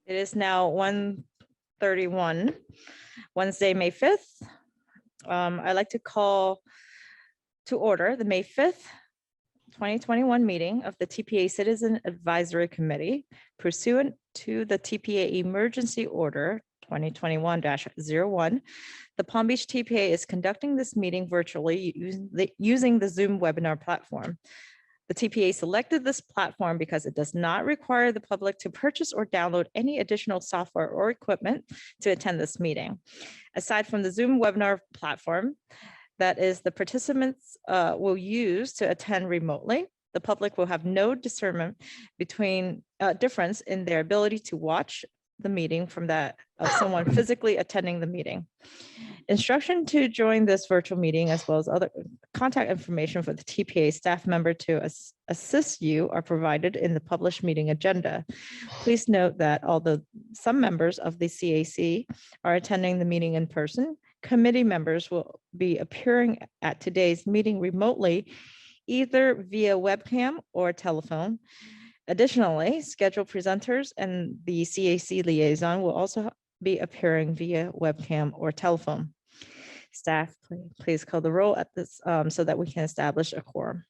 It is now 1:31, Wednesday, May 5th. I'd like to call to order the May 5th, 2021 meeting of the TPA Citizen Advisory Committee pursuant to the TPA Emergency Order 2021-01. The Palm Beach TPA is conducting this meeting virtually using the Zoom webinar platform. The TPA selected this platform because it does not require the public to purchase or download any additional software or equipment to attend this meeting. Aside from the Zoom webinar platform, that is the participants will use to attend remotely, the public will have no discernment between difference in their ability to watch the meeting from that of someone physically attending the meeting. Instruction to join this virtual meeting, as well as other contact information for the TPA staff member to assist you, are provided in the published meeting agenda. Please note that although some members of the CAC are attending the meeting in person, committee members will be appearing at today's meeting remotely, either via webcam or telephone. Additionally, scheduled presenters and the CAC liaison will also be appearing via webcam or telephone. Staff, please call the roll at this so that we can establish a quorum.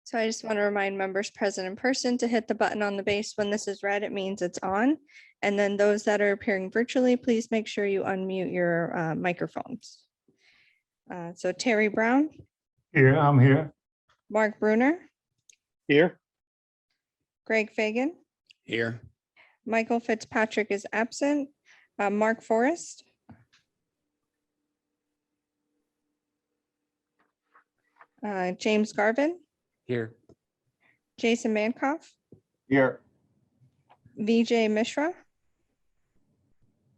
So I just want to remind members present in person to hit the button on the base when this is red, it means it's on. And then those that are appearing virtually, please make sure you unmute your microphones. So Terry Brown. Here, I'm here. Mark Bruner. Here. Greg Fagan. Here. Michael Fitzpatrick is absent. Mark Forrest. James Garvin. Here. Jason Mankoff. Here. Vijay Mishra.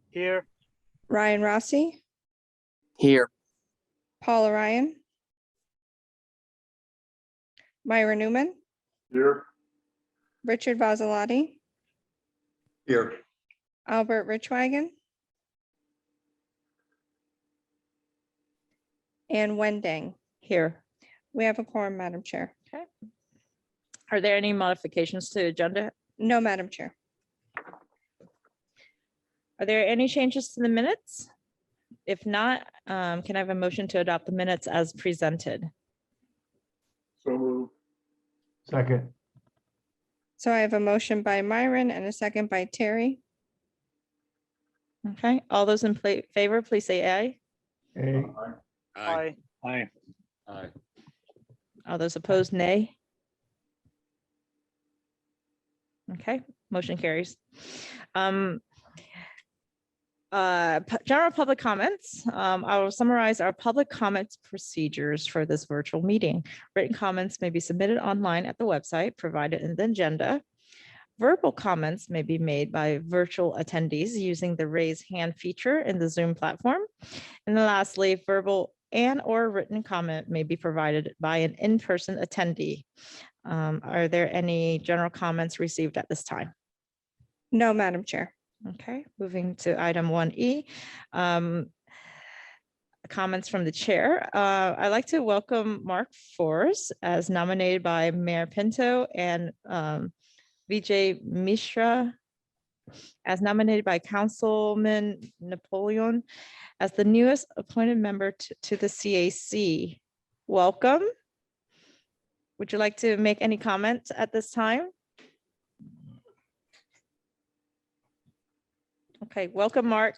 Here. Ryan Rossi. Here. Paula Ryan. Myra Newman. Here. Richard Vasilotti. Here. Albert Richwagon. And Wendang. Here. We have a quorum, Madam Chair. Okay. Are there any modifications to the agenda? No, Madam Chair. Are there any changes to the minutes? If not, can I have a motion to adopt the minutes as presented? So moved. Second. So I have a motion by Myron and a second by Terry. Okay, all those in favor, please say aye. Hey. Aye. Aye. Aye. All those opposed, nay. Okay, motion carries. General public comments. I will summarize our public comments procedures for this virtual meeting. Written comments may be submitted online at the website provided in the agenda. Verbal comments may be made by virtual attendees using the raise hand feature in the Zoom platform. And then lastly, verbal and/or written comment may be provided by an in-person attendee. Are there any general comments received at this time? No, Madam Chair. Okay, moving to item 1E. Comments from the chair. I'd like to welcome Mark Forrest as nominated by Mayor Pinto and Vijay Mishra as nominated by Councilman Napoleon as the newest appointed member to the CAC. Welcome. Would you like to make any comments at this time? Okay, welcome, Mark.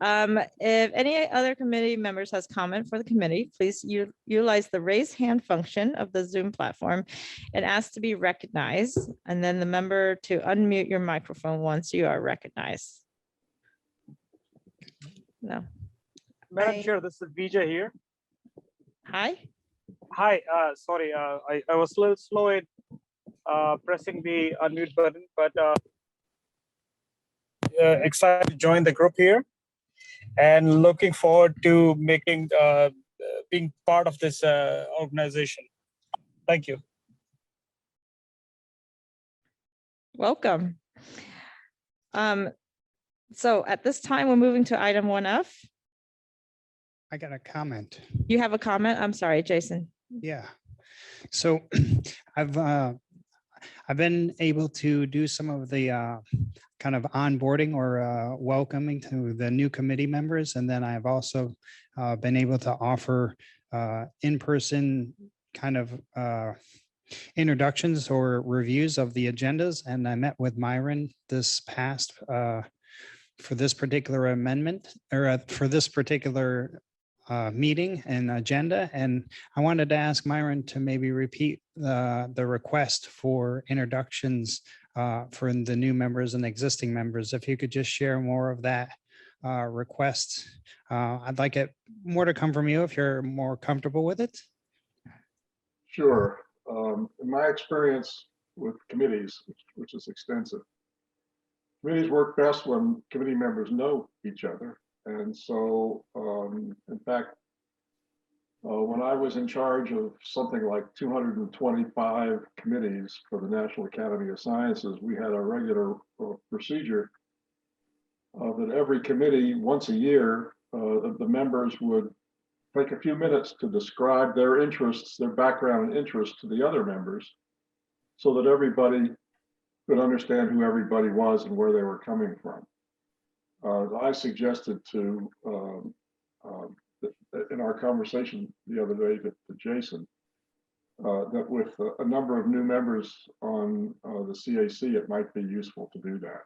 If any other committee members has comment for the committee, please utilize the raise hand function of the Zoom platform and ask to be recognized, and then the member to unmute your microphone once you are recognized. No. Madam Chair, this is Vijay here. Hi. Hi, sorry, I was a little slow in pressing the unmute button, but excited to join the group here and looking forward to making being part of this organization. Thank you. Welcome. So at this time, we're moving to item 1F. I got a comment. You have a comment? I'm sorry, Jason. Yeah. So I've been able to do some of the kind of onboarding or welcoming to the new committee members. And then I've also been able to offer in-person kind of introductions or reviews of the agendas. And I met with Myron this past for this particular amendment or for this particular meeting and agenda. And I wanted to ask Myron to maybe repeat the request for introductions for the new members and existing members. If you could just share more of that request. I'd like it more to come from you if you're more comfortable with it. Sure. In my experience with committees, which is extensive, committees work best when committee members know each other. And so, in fact, when I was in charge of something like 225 committees for the National Academy of Sciences, we had a regular procedure that every committee, once a year, the members would take a few minutes to describe their interests, their background and interests to the other members, so that everybody could understand who everybody was and where they were coming from. I suggested to, in our conversation the other day to Jason, that with a number of new members on the CAC, it might be useful to do that.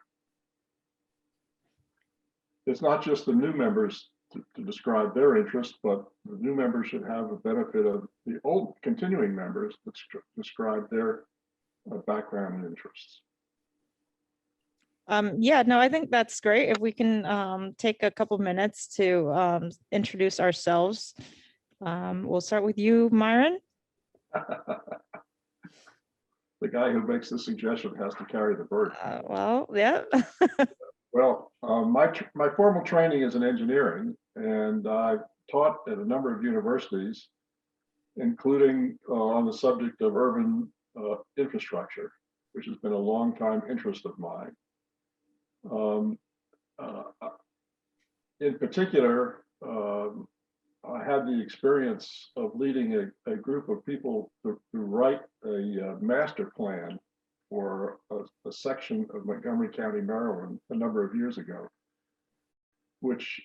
It's not just the new members to describe their interests, but the new members should have the benefit of the old continuing members that describe their background and interests. Yeah, no, I think that's great. If we can take a couple minutes to introduce ourselves. We'll start with you, Myron. The guy who makes the suggestion has to carry the burden. Well, yeah. Well, my formal training is in engineering, and I've taught at a number of universities, including on the subject of urban infrastructure, which has been a long time interest of mine. In particular, I had the experience of leading a group of people to write a master plan for a section of Montgomery County, Maryland, a number of years ago, which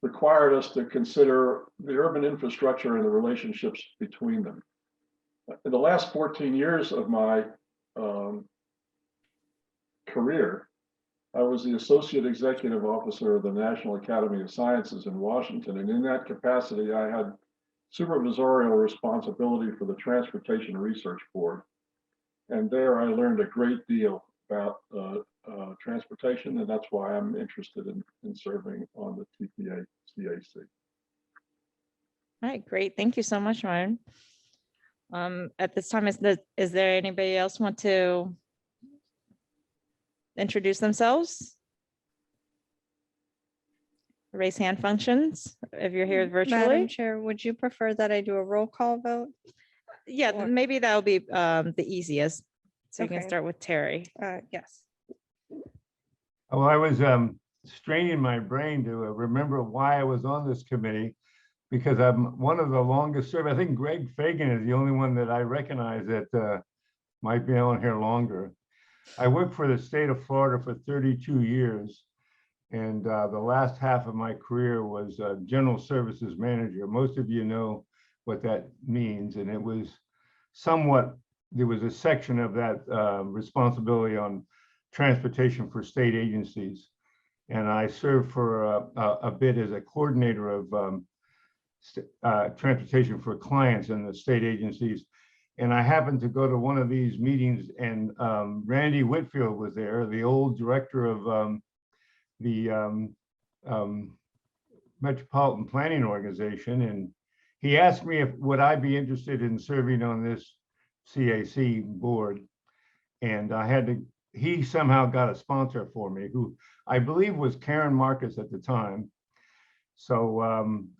required us to consider the urban infrastructure and the relationships between them. In the last 14 years of my career, I was the Associate Executive Officer of the National Academy of Sciences in Washington, and in that capacity, I had supervisorial responsibility for the Transportation Research Board. And there I learned a great deal about transportation, and that's why I'm interested in serving on the TPA CAC. All right, great. Thank you so much, Myron. At this time, is there anybody else want to introduce themselves? Raise hand functions if you're here virtually. Madam Chair, would you prefer that I do a roll call vote? Yeah, Or- maybe that'll be the easiest. So you can Okay. start with Terry. Yes. Well, I was straining my brain to remember why I was on this committee, because I'm one of the longest serving. I think Greg Fagan is the only one that I recognize that might be on here longer. I worked for the state of Florida for 32 years. And the last half of my career was general services manager. Most of you know what that means. And it was somewhat, there was a section of that responsibility on transportation for state agencies. And I served for a bit as a coordinator of transportation for clients in the state agencies. And I happened to go to one of these meetings, and Randy Whitfield was there, the old director of the Metropolitan Planning Organization, and he asked me if would I be interested in serving on this CAC board, and I had to. He somehow got a sponsor for me, who I believe was Karen Marcus at the time. So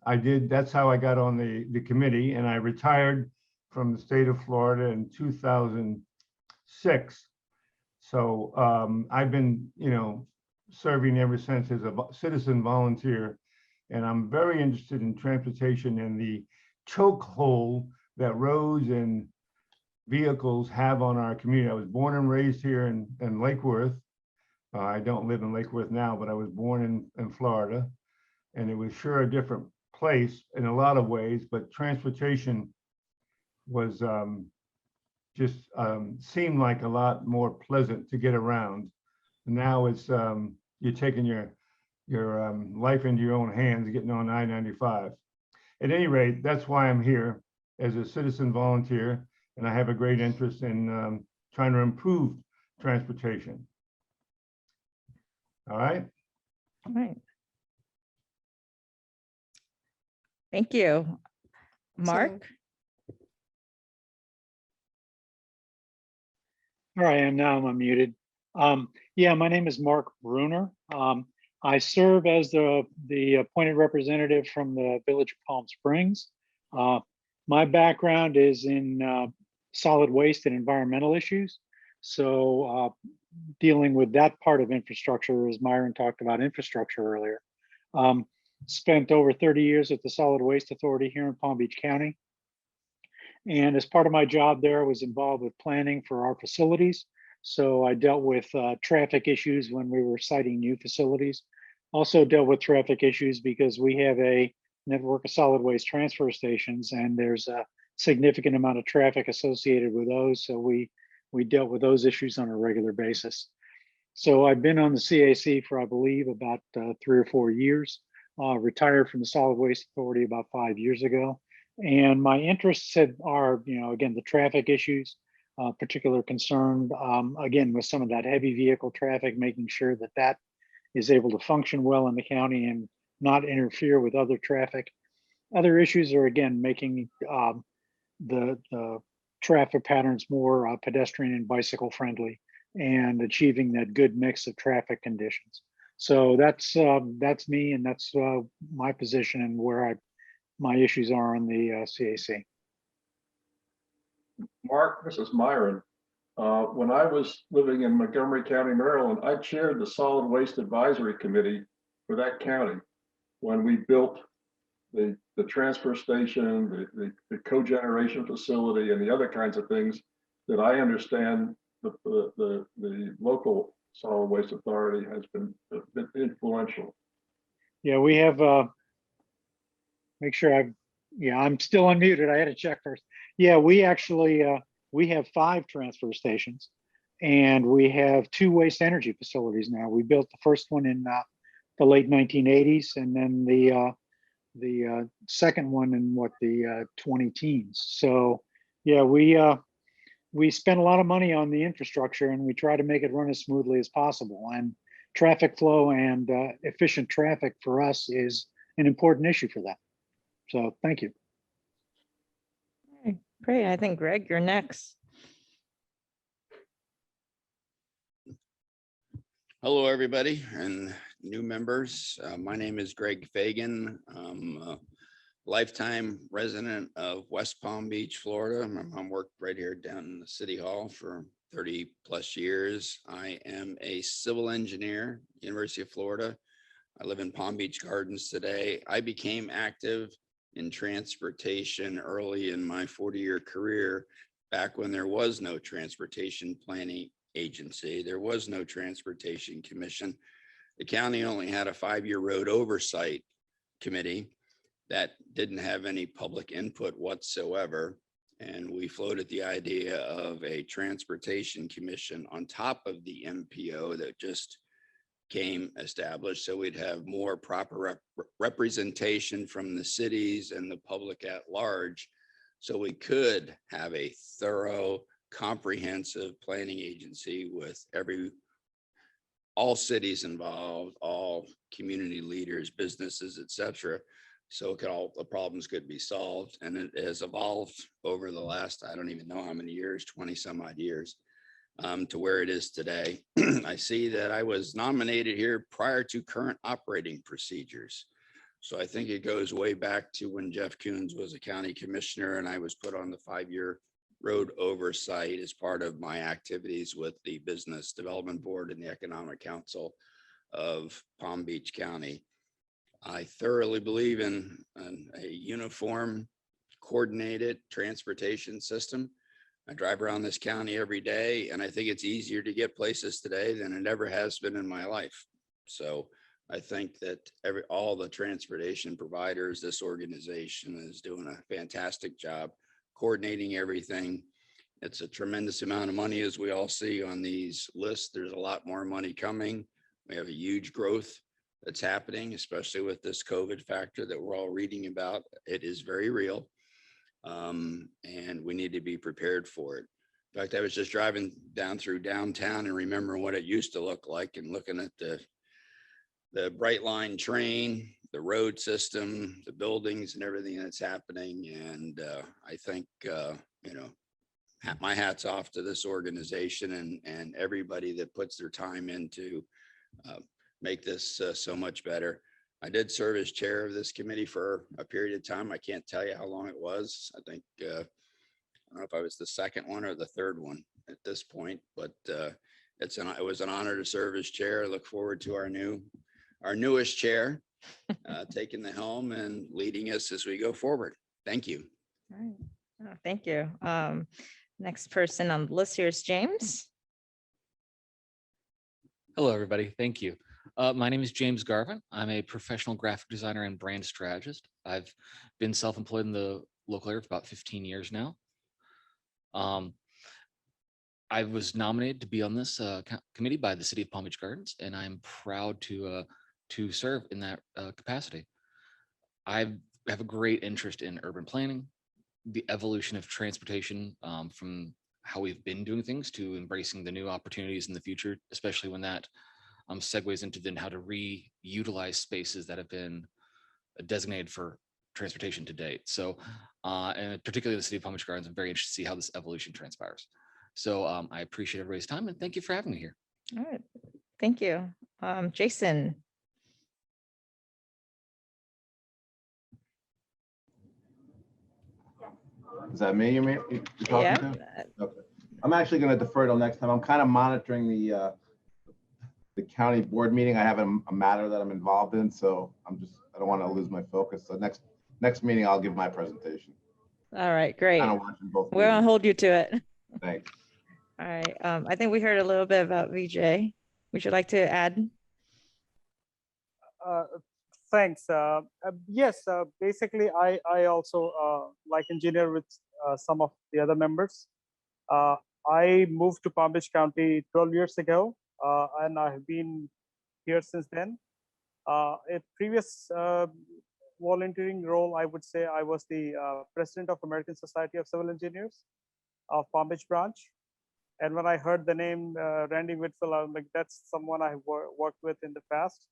I did. That's how I got on the committee, and I retired from the state of Florida in 2006. So I've been, serving ever since as a citizen volunteer, and I'm very interested in transportation and the chokehold that roads and vehicles have on our community. I was born and raised here in Lake Worth. I don't live in Lake Worth now, but I was born in Florida, and it was sure a different place in a lot of ways, but transportation was just seemed like a lot more pleasant to get around. Now it's you're taking your life into your own hands, getting on I-95. At any rate, that's why I'm here as a citizen volunteer, and I have a great interest in trying to improve transportation. All right. All right. Thank you. Mark? Here I am now, I'm unmuted. Yeah, my name is Mark Bruner. I serve as the appointed representative from the Village of Palm Springs. My background is in solid waste and environmental issues. So dealing with that part of infrastructure, as Myron talked about infrastructure earlier. Spent over 30 years at the Solid Waste Authority here in Palm Beach County. And as part of my job there, I was involved with planning for our facilities. So I dealt with traffic issues when we were siting new facilities. Also dealt with traffic issues because we have a network of solid waste transfer stations, and there's a significant amount of traffic associated with those. So we dealt with those issues on a regular basis. So I've been on the CAC for, I believe, about 3 or 4 years. Retired from the Solid Waste Authority about 5 years ago. And my interests are, again, the traffic issues, particular concern, again, with some of that heavy vehicle traffic, making sure that that is able to function well in the county and not interfere with other traffic. Other issues are, again, making the traffic patterns more pedestrian and bicycle friendly and achieving that good mix of traffic conditions. So that's me, and that's my position and where my issues are on the CAC. Mark, this is Myron. When I was living in Montgomery County, Maryland, I chaired the Solid Waste Advisory Committee for that county when we built the transfer station, the cogeneration facility, and the other kinds of things that I understand the local Solid Waste Authority has been influential. Yeah, we have, make sure I'm still unmuted. I had to check first. Yeah, we actually, we have 5 transfer stations, and we have 2 waste energy facilities now. We built the first one in the late 1980s, and then the second one in the 20 teens. So yeah, we spend a lot of money on the infrastructure, and we try to make it run as smoothly as possible. And traffic flow and efficient traffic for us is an important issue for that. So thank you. Okay, great. I think, Greg, you're next. Hello, everybody, and new members. My name is Greg Fagan. I'm a lifetime resident of West Palm Beach, Florida. My mom worked right here down in the City Hall for 30 plus years. I am a civil engineer, University of Florida. I live in Palm Beach Gardens today. I became active in transportation early in my 40-year career, back when there was no transportation planning agency. There was no transportation commission. The county only had a 5-year road oversight committee that didn't have any public input whatsoever. And we floated the idea of a transportation commission on top of the MPO that just came established, so we'd have more proper representation from the cities and the public at large, so we could have a thorough, comprehensive planning agency with all cities involved, all community leaders, businesses, etc. So all the problems could be solved. And it has evolved over the last, I don't even know how many years, 20 some odd years, to where it is today. I see that I was nominated here prior to current operating procedures. So I think it goes way back to when Jeff Coons was a county commissioner, and I was put on the 5-year road oversight as part of my activities with the Business Development Board and the Economic Council of Palm Beach County. I thoroughly believe in a uniform, coordinated transportation system. I drive around this county every day, and I think it's easier to get places today than it ever has been in my life. So I think that all the transportation providers, this organization is doing a fantastic job coordinating everything. It's a tremendous amount of money, as we all see on these lists. There's a lot more money coming. We have a huge growth that's happening, especially with this COVID factor that we're all reading about. It is very real. And we need to be prepared for it. In fact, I was just driving down through downtown and remembering what it used to look like, and looking at the Bright Line train, the road system, the buildings and everything that's happening. And I think, my hat's off to this organization and everybody that puts their time into make this so much better. I did serve as chair of this committee for a period of time. I can't tell you how long it was. I think, I don't know if I was the second one or the third one at this point, but it was an honor to serve as chair. I look forward to our newest chair taking the helm and leading us as we go forward. Thank you. All right. Oh, thank you. Next person on the list here is James. Hello, everybody. Thank you. My name is James Garvin. I'm a professional graphic designer and brand strategist. I've been self-employed in the local area for about 15 years now. I was nominated to be on this committee by the City of Palm Beach Gardens, and I'm proud to serve in that capacity. I have a great interest in urban planning, the evolution of transportation, from how we've been doing things to embracing the new opportunities in the future, especially when that segues into then how to reutilize spaces that have been designated for transportation to date. So, and particularly the City of Palm Beach Gardens, I'm very interested to see how this evolution transpires. So I appreciate everybody's time, and thank you for having me here. All right. Thank you. Jason. Is that me you're talking Yeah. to? Okay. I'm actually going to defer till next time. I'm kind of monitoring the county board meeting. I have a matter that I'm involved in, so I don't want to lose my focus. So next meeting, I'll give my presentation. All right, great. Kind of watching both We're gonna meetings. hold you to it. Thanks. All right. I think we heard a little bit about VJ. Would you like to add? Thanks. Yes, basically, I also like engineer with some of the other members. I moved to Palm Beach County 12 years ago, and I have been here since then. A previous volunteering role, I would say I was the president of American Society of Civil Engineers of Palm Beach branch. And when I heard the name Randy Whitfield, I was like, that's someone I worked with in the past.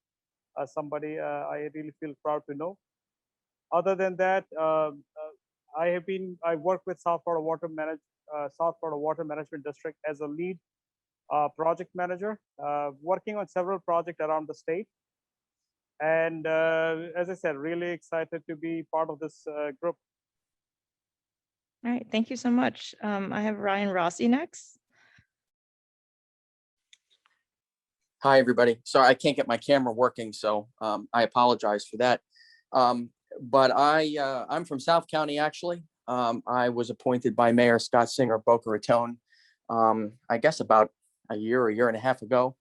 Somebody I really feel proud to know. Other than that, I work with South Florida Water Management District as a lead project manager, working on several projects around the state. And as I said, really excited to be part of this group. All right, thank you so much. I have Ryan Rossi next. Hi, everybody. Sorry, I can't get my camera working, so I apologize for that. But I'm from South County, actually. I was appointed by Mayor Scott Singer, Boca Raton, I guess about a year and a half ago.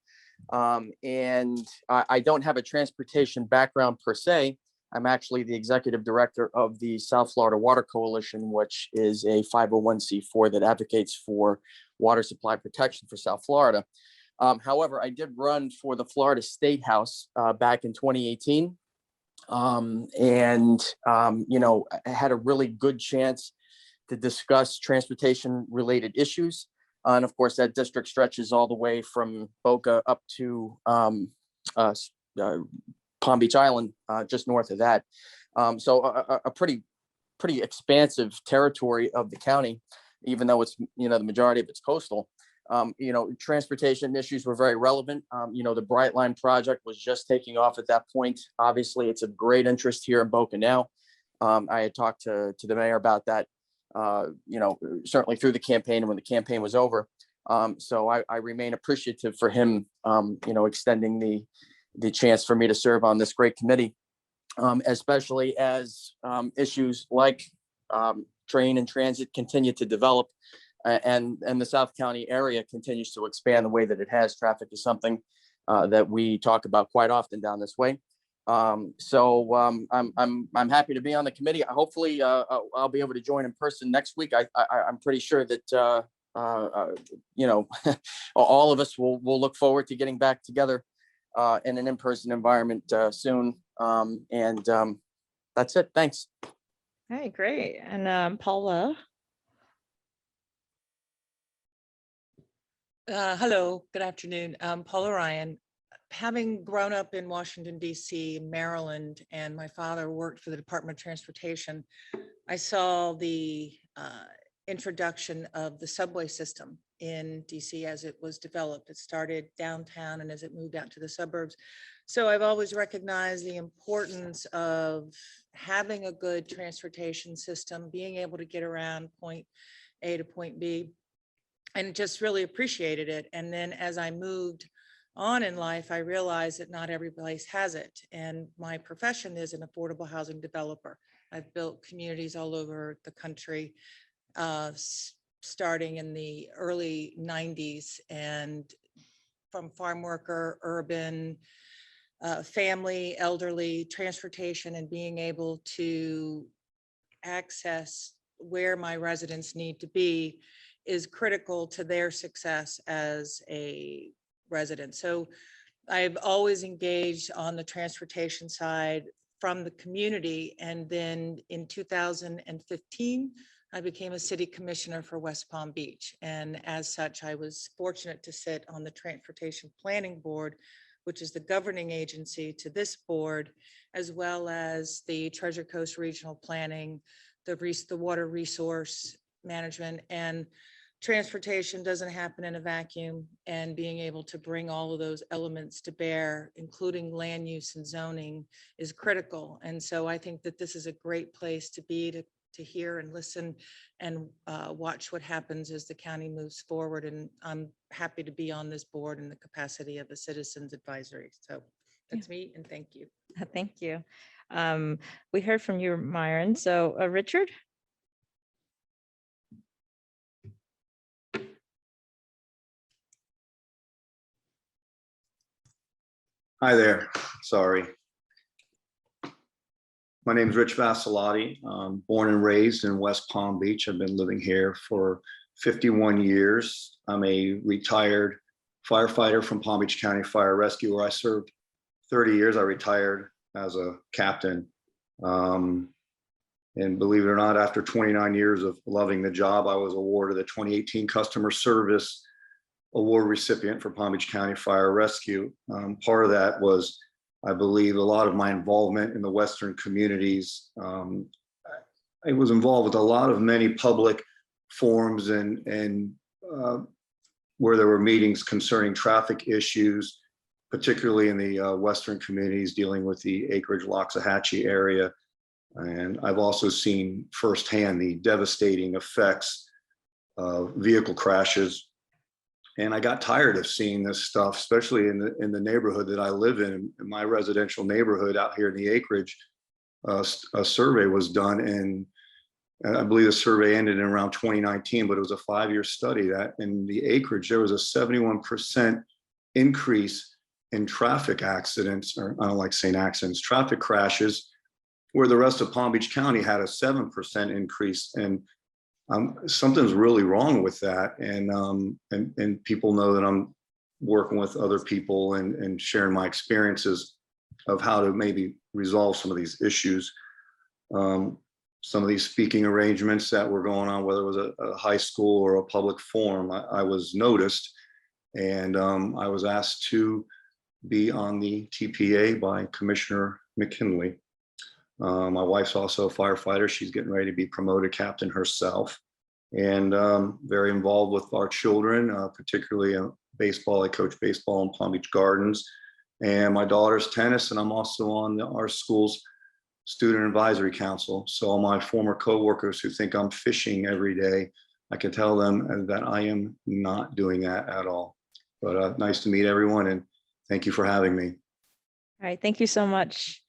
And I don't have a transportation background per se. I'm actually the executive director of the South Florida Water Coalition, which is a 501c4 that advocates for water supply protection for South Florida. However, I did run for the Florida State House back in 2018. I had a really good chance to discuss transportation related issues. And of course, that district stretches all the way from Boca up to Palm Beach Island, just north of that. So a pretty expansive territory of the county, even though it's, the majority of it's coastal. Transportation issues were very relevant. The Bright Line project was just taking off at that point. Obviously, it's of great interest here in Boca now. I had talked to the mayor about that, certainly through the campaign and when the campaign was over. So I remain appreciative for him, extending the chance for me to serve on this great committee, especially as issues like train and transit continue to develop. and the South County area continues to expand the way that it has. Traffic is something that we talk about quite often down this way. I'm happy to be on the committee. Hopefully, I'll be able to join in person next week. I'm pretty sure that you know, all of us will look forward to getting back together in an in-person environment soon. That's it. Thanks. Hey, great. And Paula. Hello, good afternoon. Paula Ryan. Having grown up in Washington, D.C., Maryland, and my father worked for the Department of Transportation, I saw the introduction of the subway system in DC as it was developed. It started downtown and as it moved out to the suburbs. So I've always recognized the importance of having a good transportation system, being able to get around point A to point B, and just really appreciated it. And then as I moved on in life, I realized that not every place has it. And my profession is an affordable housing developer. I've built communities all over the country, starting in the early 90s, and from farm worker, urban, family, elderly, transportation, and being able to access where my residents need to be is critical to their success as a resident. So I've always engaged on the transportation side from the community. And then in 2015, I became a city commissioner for West Palm Beach. And as such, I was fortunate to sit on the Transportation Planning Board, which is the governing agency to this board, as well as the Treasure Coast Regional Planning, the water resource management. And transportation doesn't happen in a vacuum, and being able to bring all of those elements to bear, including land use and zoning, is critical. And so I think that this is a great place to be, to hear and listen and watch what happens as the county moves forward. And I'm happy to be on this board in the capacity of a citizens advisory. So that's me, and thank you. Thank you. We heard from you, Myron. So Richard? Hi there, sorry. My name is Rich Vasilotti. Born and raised in West Palm Beach. I've been living here for 51 years. I'm a retired firefighter from Palm Beach County Fire Rescue, where I served 30 years. I retired as a captain. And believe it or not, after 29 years of loving the job, I was awarded the 2018 Customer Service Award recipient for Palm Beach County Fire Rescue. Part of that was, I believe, a lot of my involvement in the Western communities. I was involved with a lot of many public forums and where there were meetings concerning traffic issues, particularly in the Western communities dealing with the Acreage, Loxahatchee area. And I've also seen firsthand the devastating effects of vehicle crashes. And I got tired of seeing this stuff, especially in the neighborhood that I live in my residential neighborhood out here in the Acreage. A survey was done, and I believe the survey ended in around 2019, but it was a 5-year study that in the Acreage, there was a 71% increase in traffic accidents, or I don't like saying accidents, traffic crashes, where the rest of Palm Beach County had a 7% increase. And something's really wrong with that. And people know that I'm working with other people and sharing my experiences of how to maybe resolve some of these issues. Some of these speaking arrangements that were going on, whether it was a high school or a public forum, I was noticed, and I was asked to be on the TPA by Commissioner McKinley. My wife's also a firefighter. She's getting ready to be promoted captain herself, and very involved with our children, particularly baseball. I coach baseball in Palm Beach Gardens, and my daughter's tennis, and I'm also on our school's Student Advisory Council. So all my former coworkers who think I'm fishing every day, I can tell them that I am not doing that at all. But nice to meet everyone, and thank you for having me. All right, thank you so much.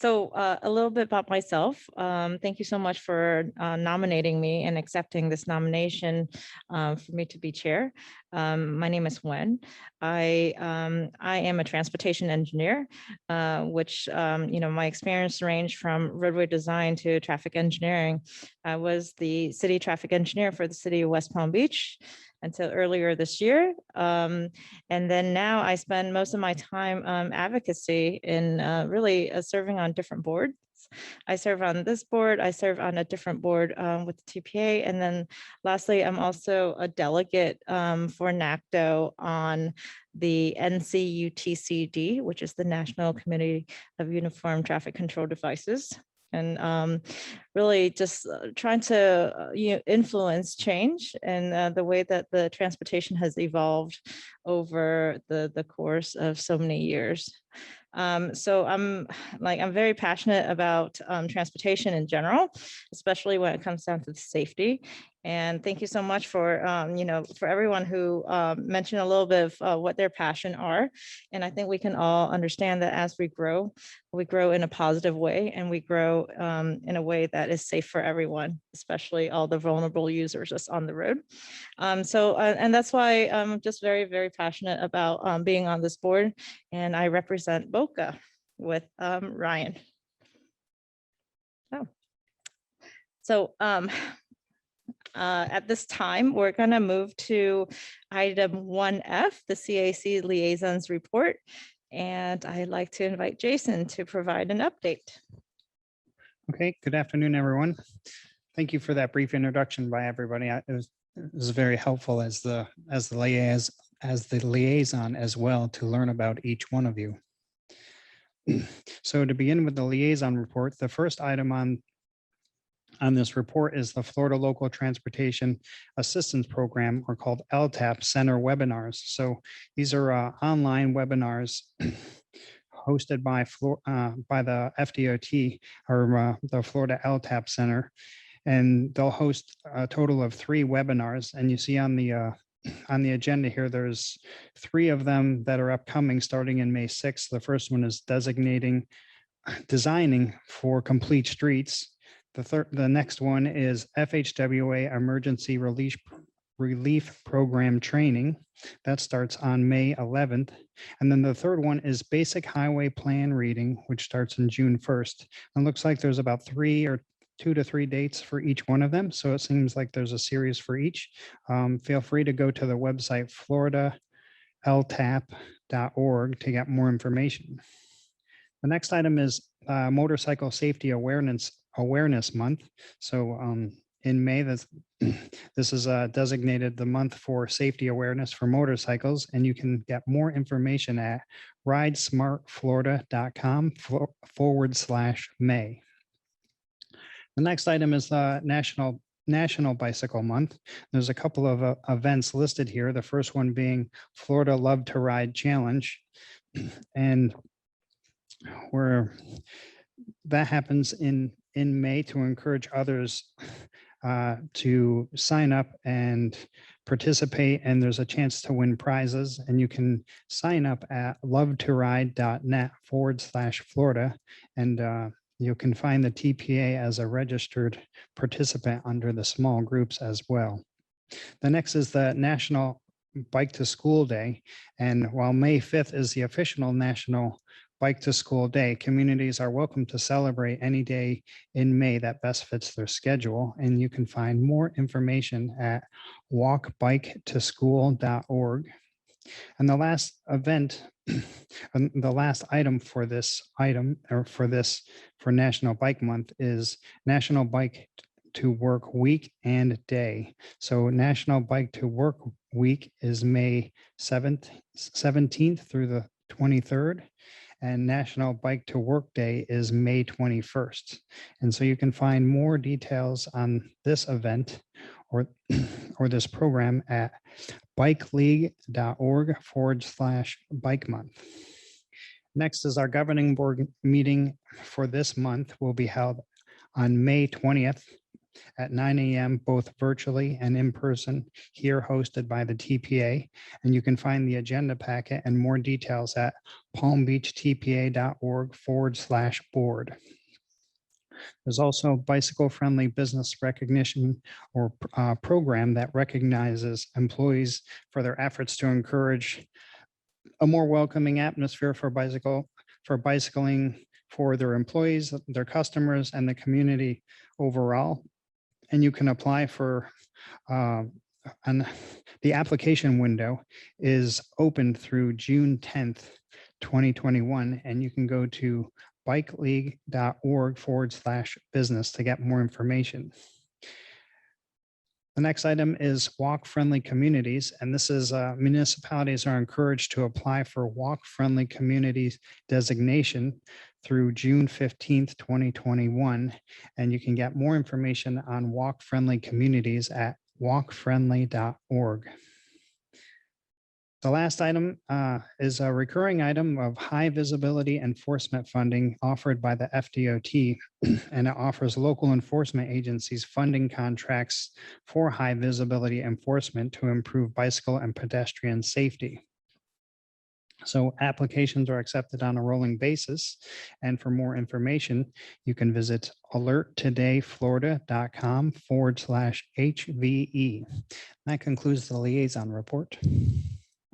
So a little bit about myself. Thank you so much for nominating me and accepting this nomination for me to be chair. My name is Wen. I am a transportation engineer, which my experience ranged from roadway design to traffic engineering. I was the city traffic engineer for the city of West Palm Beach until earlier this year. And then now I spend most of my time advocacy in really serving on different boards. I serve on this board, I serve on a different board with the TPA. And then lastly, I'm also a delegate for NACDO on the NCUTCD, which is the National Committee of Uniform Traffic Control Devices. And really just trying to influence change and the way that the transportation has evolved over the course of so many years. So I'm very passionate about transportation in general, especially when it comes down to the safety. And thank you so much for, for everyone who mentioned a little bit of what their passion are. And I think we can all understand that as we grow in a positive way, and we grow in a way that is safe for everyone, especially all the vulnerable users just on the road. And that's why I'm just very, very passionate about being on this board. And I represent Boca with Ryan. So at this time, we're going to move to item 1F, the CAC Liaisons Report. And I'd like to invite Jason to provide an update. Okay, good afternoon, everyone. Thank you for that brief introduction by everybody. It was very helpful as the liaison as well to learn about each one of you. So to begin with the liaison report, the first item on this report is the Florida Local Transportation Assistance Program, or called Ltap Center webinars. So these are online webinars hosted by the FDOT, or the Florida Ltap Center, and they'll host a total of 3 webinars. And you see on the agenda here, there's 3 of them that are upcoming starting in May 6th. The first one is designing for complete streets. The next one is FHWA Emergency Relief Program Training. That starts on May 11th. And then the third one is Basic Highway Plan Reading, which starts on June 1st. And it looks like there's about 2 to 3 dates for each one of them. So it seems like there's a series for each. Feel free to go to the website floridaltap.org to get more information. The next item is Motorcycle Safety Awareness Month. So in May, this is designated the month for safety awareness for motorcycles, and you can get more information at ridesmartflorida.com/May. The next item is National Bicycle Month. There's a couple of events listed here. The first one being Florida Love to Ride Challenge, and where that happens in May to encourage others to sign up and participate, and there's a chance to win prizes. And you can sign up at lovetoride.net/Florida, and you can find the TPA as a registered participant under the small groups as well. The next is the National Bike to School Day. And while May 5th is the official National Bike to School Day, communities are welcome to celebrate any day in May that best fits their schedule. And you can find more information at walkbiketoschool.org. And the last event, the last item for National Bike Month is National Bike to Work Week and Day. So National Bike to Work Week is May 17th through the 23rd. And National Bike to Work Day is May 21st. And so you can find more details on this event or this program at bikeleague.org/bike month. Next is our governing board meeting for this month will be held on May 20th. at 9 a.m., both virtually and in person, here hosted by the TPA. And you can find the agenda packet and more details at palmbeachtpa.org/board. There's also bicycle-friendly business recognition or program that recognizes employees for their efforts to encourage a more welcoming atmosphere for bicycling for their employees, their customers, and the community overall. And you can apply for, and the application window is open through June 10th, 2021, and you can go to bikeleague.org/business to get more information. The next item is walk-friendly communities, and this is municipalities are encouraged to apply for walk-friendly communities designation through June 15th, 2021. And you can get more information on walk-friendly communities at walkfriendly.org. The last item is a recurring item of high visibility enforcement funding offered by the FDOT, and it offers local enforcement agencies funding contracts for high visibility enforcement to improve bicycle and pedestrian safety. So applications are accepted on a rolling basis. And for more information, you can visit alerttodayflorida.com/HVE. That concludes the liaison report.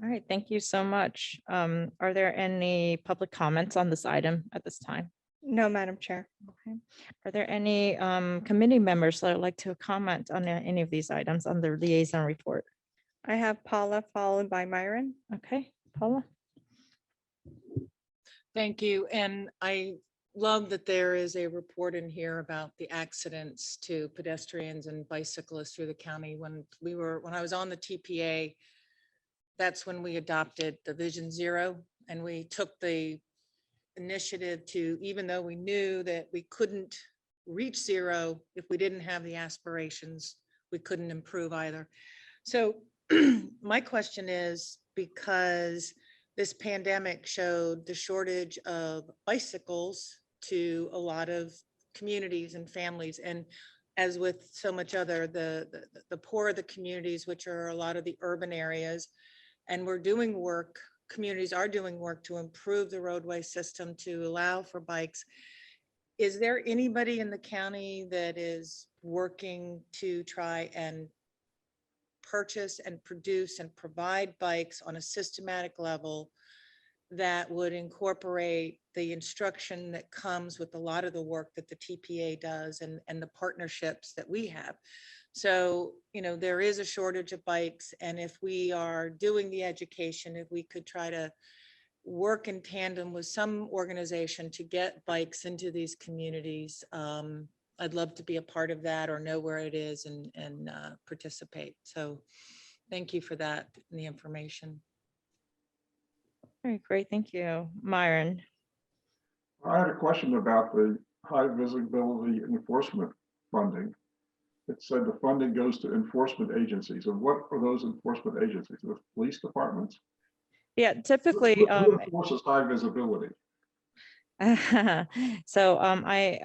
All right, thank you so much. Are there any public comments on this item at this time? No, Madam Chair. Okay. Are there any committee members that would like to comment on any of these items on the liaison report? I have Paula followed by Myron. Okay, Paula. Thank you. And I love that there is a report in here about the accidents to pedestrians and bicyclists through the county. When I was on the TPA, that's when we adopted the Vision Zero, and we took the initiative to, even though we knew that we couldn't reach zero if we didn't have the aspirations, we couldn't improve either. So my question is, because this pandemic showed the shortage of bicycles to a lot of communities and families, and as with so much other, the poorer the communities, which are a lot of the urban areas, and we're doing work, communities are doing work to improve the roadway system to allow for bikes. Is there anybody in the county that is working to try and purchase and produce and provide bikes on a systematic level that would incorporate the instruction that comes with a lot of the work that the TPA does and the partnerships that we have? So, there is a shortage of bikes, and if we are doing the education, if we could try to work in tandem with some organization to get bikes into these communities, I'd love to be a part of that or know where it is and participate. So thank you for that and the information. All right, great, thank you. Myron. I had a question about the high visibility enforcement funding. It said the funding goes to enforcement agencies. And what are those enforcement agencies? The police departments? Yeah, typically. Who enforces high visibility? So I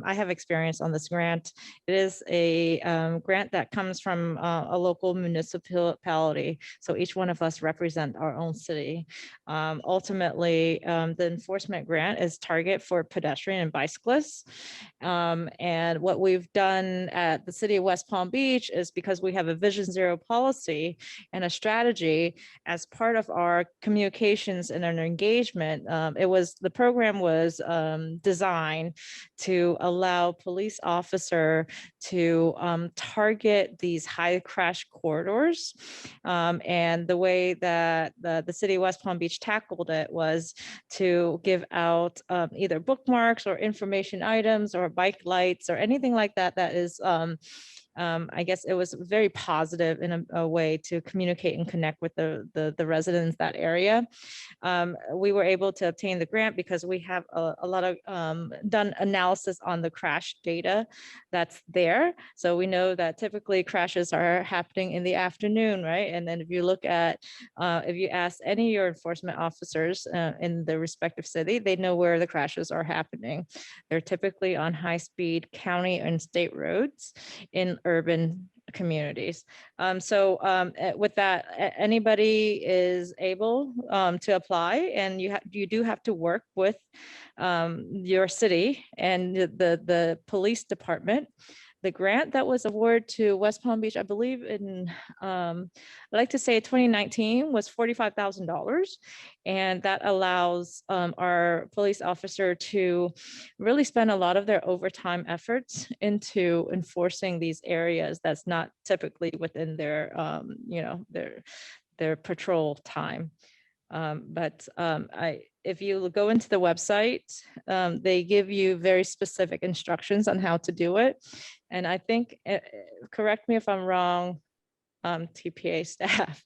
have experience on this grant. It is a grant that comes from a local municipality. So each one of us represent our own city. Ultimately, the enforcement grant is target for pedestrian and bicyclists. And what we've done at the city of West Palm Beach is, because we have a Vision Zero policy and a strategy as part of our communications and our engagement, the program was designed to allow police officer to target these high crash corridors. And the way that the city of West Palm Beach tackled it was to give out either bookmarks or information items or bike lights or anything like that that is I guess it was very positive in a way to communicate and connect with the residents that area. We were able to obtain the grant because we have a lot of done analysis on the crash data that's there. So we know that typically crashes are happening in the afternoon, right? And then if you look at, if you ask any of your enforcement officers in the respective city, they know where the crashes are happening. They're typically on high-speed county and state roads in urban communities. With that, anybody is able to apply, and you do have to work with your city and the police department. The grant that was awarded to West Palm Beach, I believe in, I like to say 2019 was $45,000. And that allows our police officer to really spend a lot of their overtime efforts into enforcing these areas that's not typically within their, their patrol time. If you go into the website, they give you very specific instructions on how to do it. And I think, correct me if I'm wrong, TPA staff,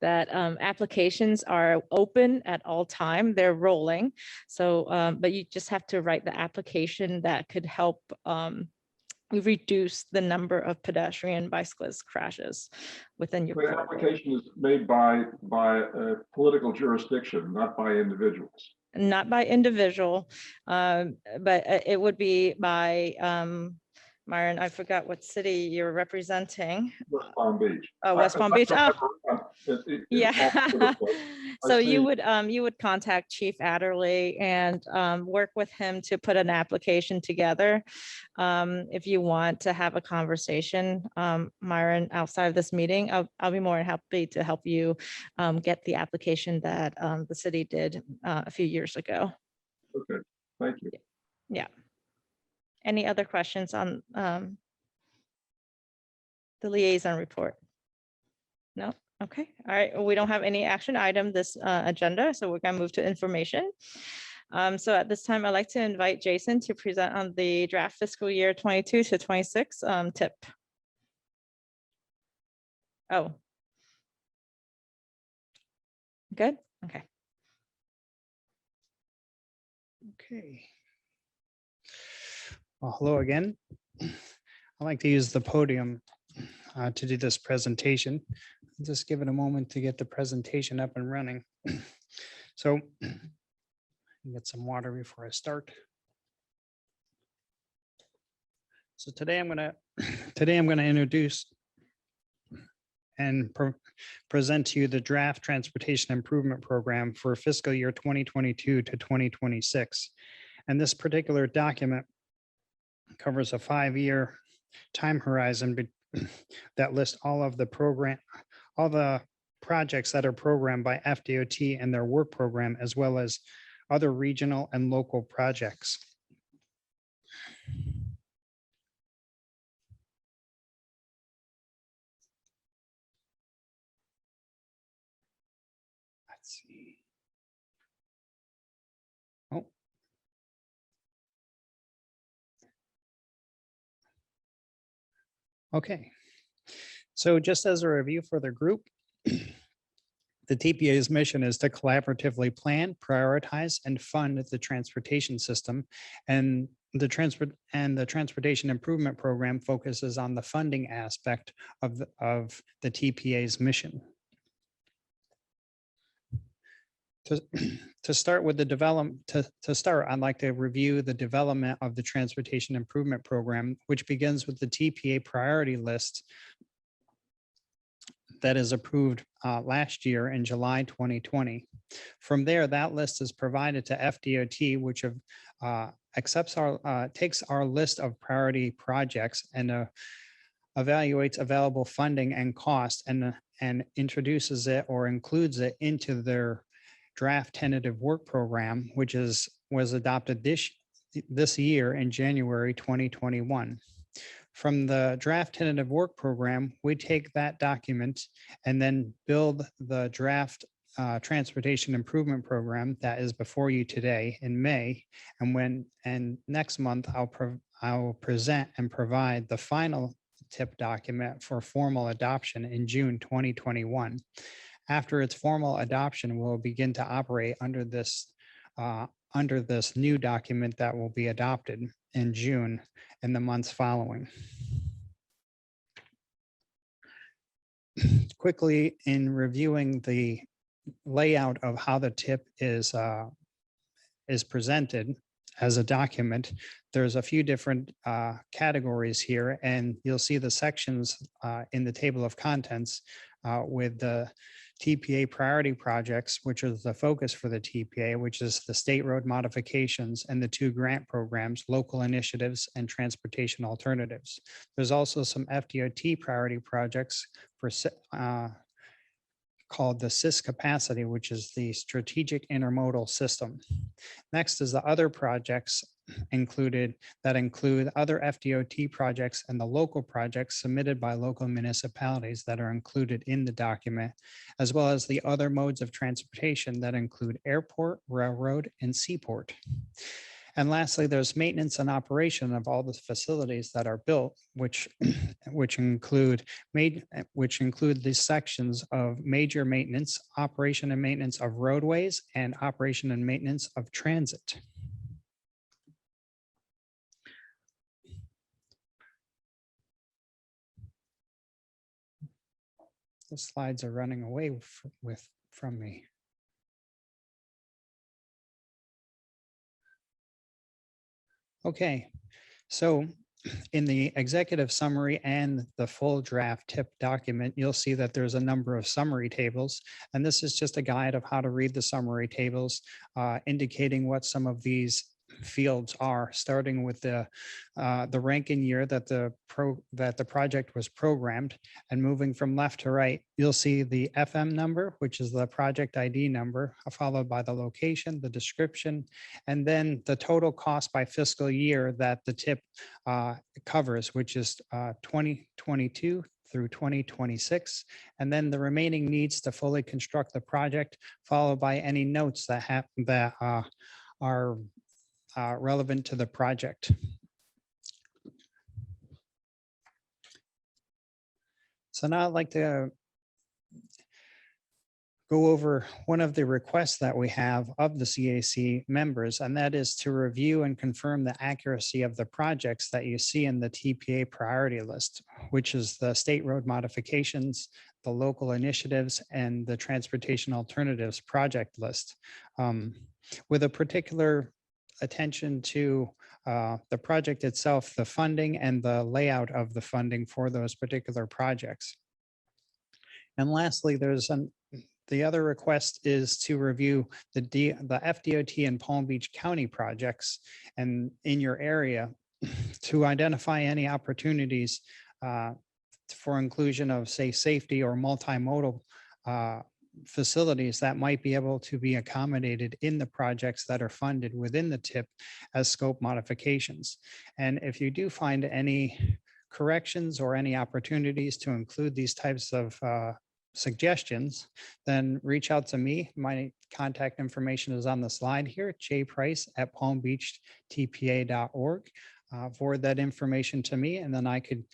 that applications are open at all time. They're rolling. So, but you just have to write the application that could help reduce the number of pedestrian bicyclist crashes within your The program. application is made by a political jurisdiction, not by individuals. Not by individual, but it would be by, Myron, I forgot what city you're representing. West Palm Beach. West Palm Beach. Yeah. So see. you would contact Chief Adderley and work with him to put an application together. If you want to have a conversation, Myron, outside of this meeting, I'll be more than happy to help you get the application that the city did a few years ago. Okay, thank you. Yeah. Any other questions on the liaison report? No? Okay, all right. Well, we don't have any action item this agenda, so we're gonna move to information. So at this time, I'd like to invite Jason to present on the draft fiscal year 22 to 26 tip. Oh. Good, okay. Okay. Well, hello again. I'd like to use the podium to do this presentation. Just give it a moment to get the presentation up and running. So get some water before I start. So today I'm going to introduce and present to you the draft transportation improvement program for fiscal year 2022 to 2026. And this particular document covers a 5-year time horizon that lists all of the projects that are programmed by FDOT and their work program, as well as other regional and local projects. Let's see. Oh. Okay. So just as a review for the group, the TPA's mission is to collaboratively plan, prioritize, and fund the transportation system. And the transportation improvement program focuses on the funding aspect of the TPA's mission. To start with the development, I'd like to review the development of the transportation improvement program, which begins with the TPA priority list that is approved last year in July 2020. From there, that list is provided to FDOT, which takes our list of priority projects and evaluates available funding and cost and introduces it or includes it into their draft tentative work program, which was adopted this year in January 2021. From the draft tentative work program, we take that document and then build the draft transportation improvement program that is before you today in May. And next month, I'll present and provide the final TIP document for formal adoption in June 2021. After its formal adoption, we'll begin to operate under this new document that will be adopted in June and the months following. Quickly, in reviewing the layout of how the TIP is presented as a document, there's a few different categories here, and you'll see the sections in the table of contents with the TPA priority projects, which is the focus for the TPA, which is the state road modifications and the 2 grant programs, local initiatives and transportation alternatives. There's also some FDOT priority projects for called the SIS capacity, which is the strategic intermodal system. Next is the other projects include other FDOT projects and the local projects submitted by local municipalities that are included in the document, as well as the other modes of transportation that include airport, railroad, and seaport. And lastly, there's maintenance and operation of all the facilities that are built, which include these sections of major maintenance, operation and maintenance of roadways, and operation and maintenance of transit. The slides are running away from me. Okay, so in the executive summary and the full draft TIP document, you'll see that there's a number of summary tables, and this is just a guide of how to read the summary tables, indicating what some of these fields are, starting with the rank and year that the project was programmed, and moving from left to right, you'll see the FM number, which is the project ID number, followed by the location, the description, and then the total cost by fiscal year that the TIP covers, which is 2022 through 2026, and then the remaining needs to fully construct the project, followed by any notes that are relevant to the project. So now I'd like to go over one of the requests that we have of the CAC members, and that is to review and confirm the accuracy of the projects that you see in the TPA priority list, which is the state road modifications, the local initiatives, and the transportation alternatives project list, with a particular attention to the project itself, the funding, and the layout of the funding for those particular projects. And lastly, the other request is to review the FDOT and Palm Beach County projects and in your area to identify any opportunities for inclusion of, say, safety or multimodal facilities that might be able to be accommodated in the projects that are funded within the TIP as scope modifications. And if you do find any corrections or any opportunities to include these types of suggestions, then reach out to me. My contact information is on the slide here, jprice@palmbeachtpa.org. Forward that information to me, and then I could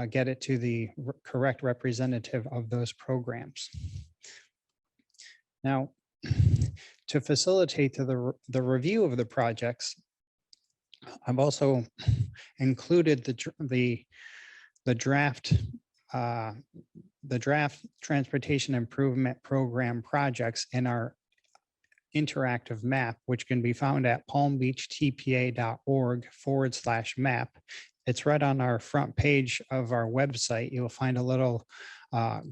get it to the correct representative of those programs. Now, to facilitate the review of the projects, I've also included the draft transportation improvement program projects in our interactive map, which can be found at palmbeachtpa.org/map. It's right on our front page of our website. You'll find a little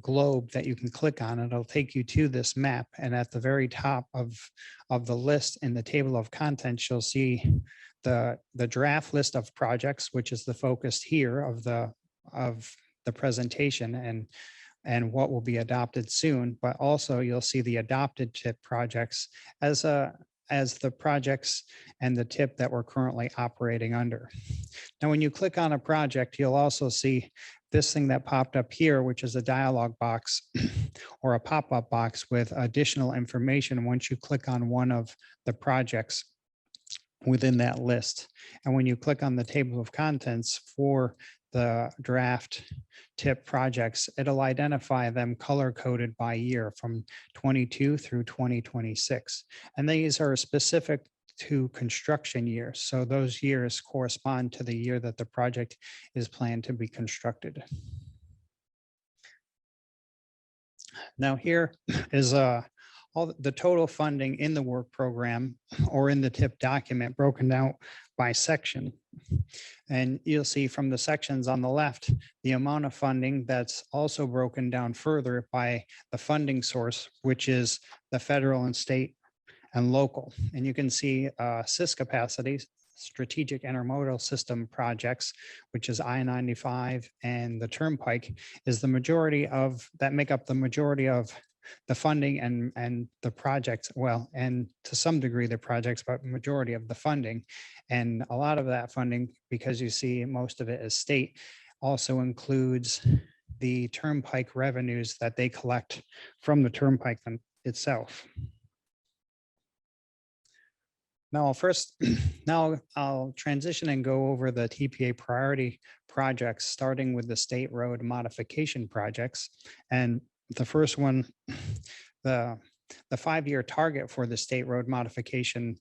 globe that you can click on. It'll take you to this map. And at the very top of the list in the table of contents, you'll see the draft list of projects, which is the focus here of the presentation and what will be adopted soon. But also you'll see the adopted TIP projects as the projects and the TIP that we're currently operating under. Now, when you click on a project, you'll also see this thing that popped up here, which is a dialog box or a pop-up box with additional information once you click on one of the projects within that list. And when you click on the table of contents for the draft tip projects, it'll identify them color coded by year from 22 through 2026. And these are specific to construction years. So those years correspond to the year that the project is planned to be constructed. Now here is all the total funding in the work program or in the tip document broken out by section. And you'll see from the sections on the left, the amount of funding that's also broken down further by the funding source, which is the federal and state and local. And you can see SIS capacities, strategic intermodal system projects, which is I-95 and the Turnpike, is the majority of that make up the majority of the funding and the projects, well, and to some degree the projects, but majority of the funding. And a lot of that funding, because you see most of it is state, also includes the Turnpike revenues that they collect from the Turnpike itself. Now, I'll transition and go over the TPA priority projects, starting with the state road modification projects. And the first one, the 5-year target for the state road modification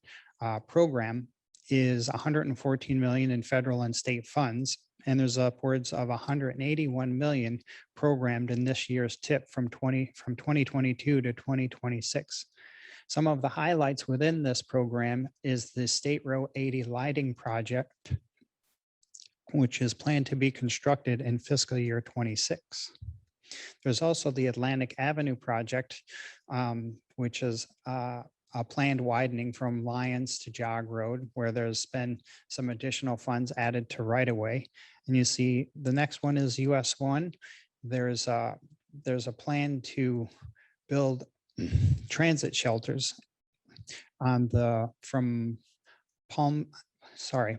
program is 114 million in federal and state funds. And there's upwards of 181 million programmed in this year's tip from 2022 to 2026. Some of the highlights within this program is the State Road 80 lighting project, which is planned to be constructed in fiscal year 26. There's also the Atlantic Avenue project, which is a planned widening from Lyons to Jog Road, where there's been some additional funds added to right of way. And you see the next one is US 1. There's a plan to build transit shelters on from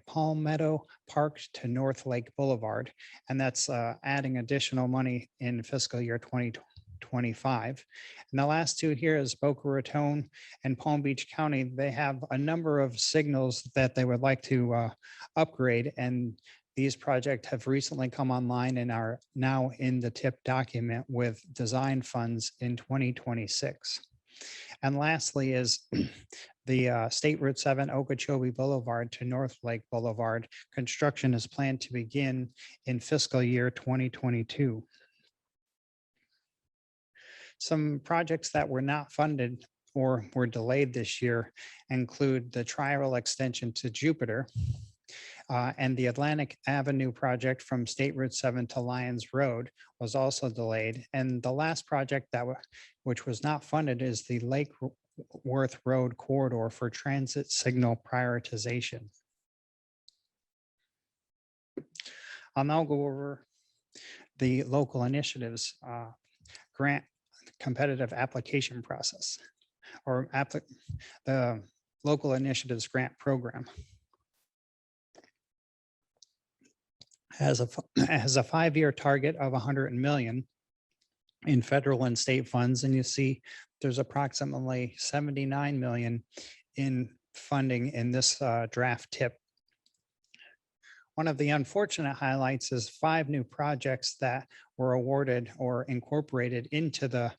Palmetto Park to North Lake Boulevard. And that's adding additional money in fiscal year 2025. And the last two here is Boca Raton and Palm Beach County. They have a number of signals that they would like to upgrade. And these projects have recently come online and are now in the TIP document with design funds in 2026. And lastly is the State Route 7 Okeechobee Boulevard to North Lake Boulevard. Construction is planned to begin in fiscal year 2022. Some projects that were not funded or were delayed this year include the Tri-Rail extension to Jupiter, and the Atlantic Avenue project from State Route 7 to Lyons Road was also delayed. And the last project which was not funded is the Lake Worth Road corridor for transit signal prioritization. I'll now go over the local initiatives grant competitive application process, or the local initiatives grant program. Has a 5-year target of 100 million in federal and state funds. And you see there's approximately 79 million in funding in this draft tip. One of the unfortunate highlights is 5 new projects that were awarded or incorporated into the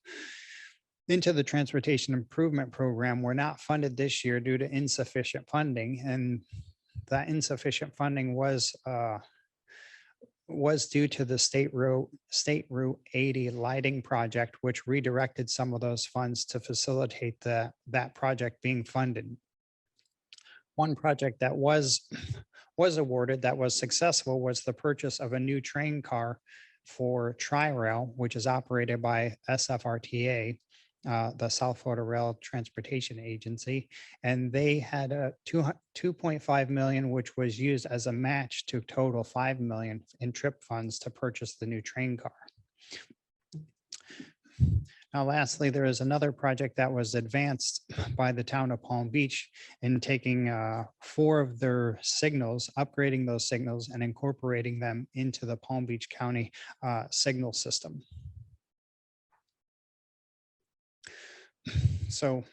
transportation improvement program were not funded this year due to insufficient funding. And that insufficient funding was due to the State Route 80 lighting project, which redirected some of those funds to facilitate that project being funded. One project that was awarded that was successful was the purchase of a new train car for Tri-Rail, which is operated by SFRTA, the South Florida Rail Transportation Agency, and they had a 2.5 million, which was used as a match to total 5 million in TRIP funds to purchase the new train car. Now, lastly, there is another project that was advanced by the town of Palm Beach in taking 4 of their signals, upgrading those signals and incorporating them into the Palm Beach County signal system. So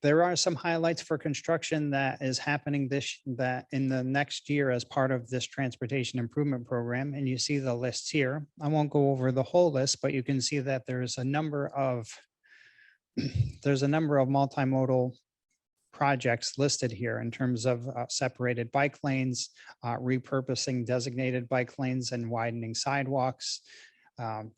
there are some highlights for construction that is happening that in the next year as part of this transportation improvement program. And you see the lists here. I won't go over the whole list, but you can see that there's a number of multimodal projects listed here in terms of separated bike lanes, repurposing designated bike lanes and widening sidewalks,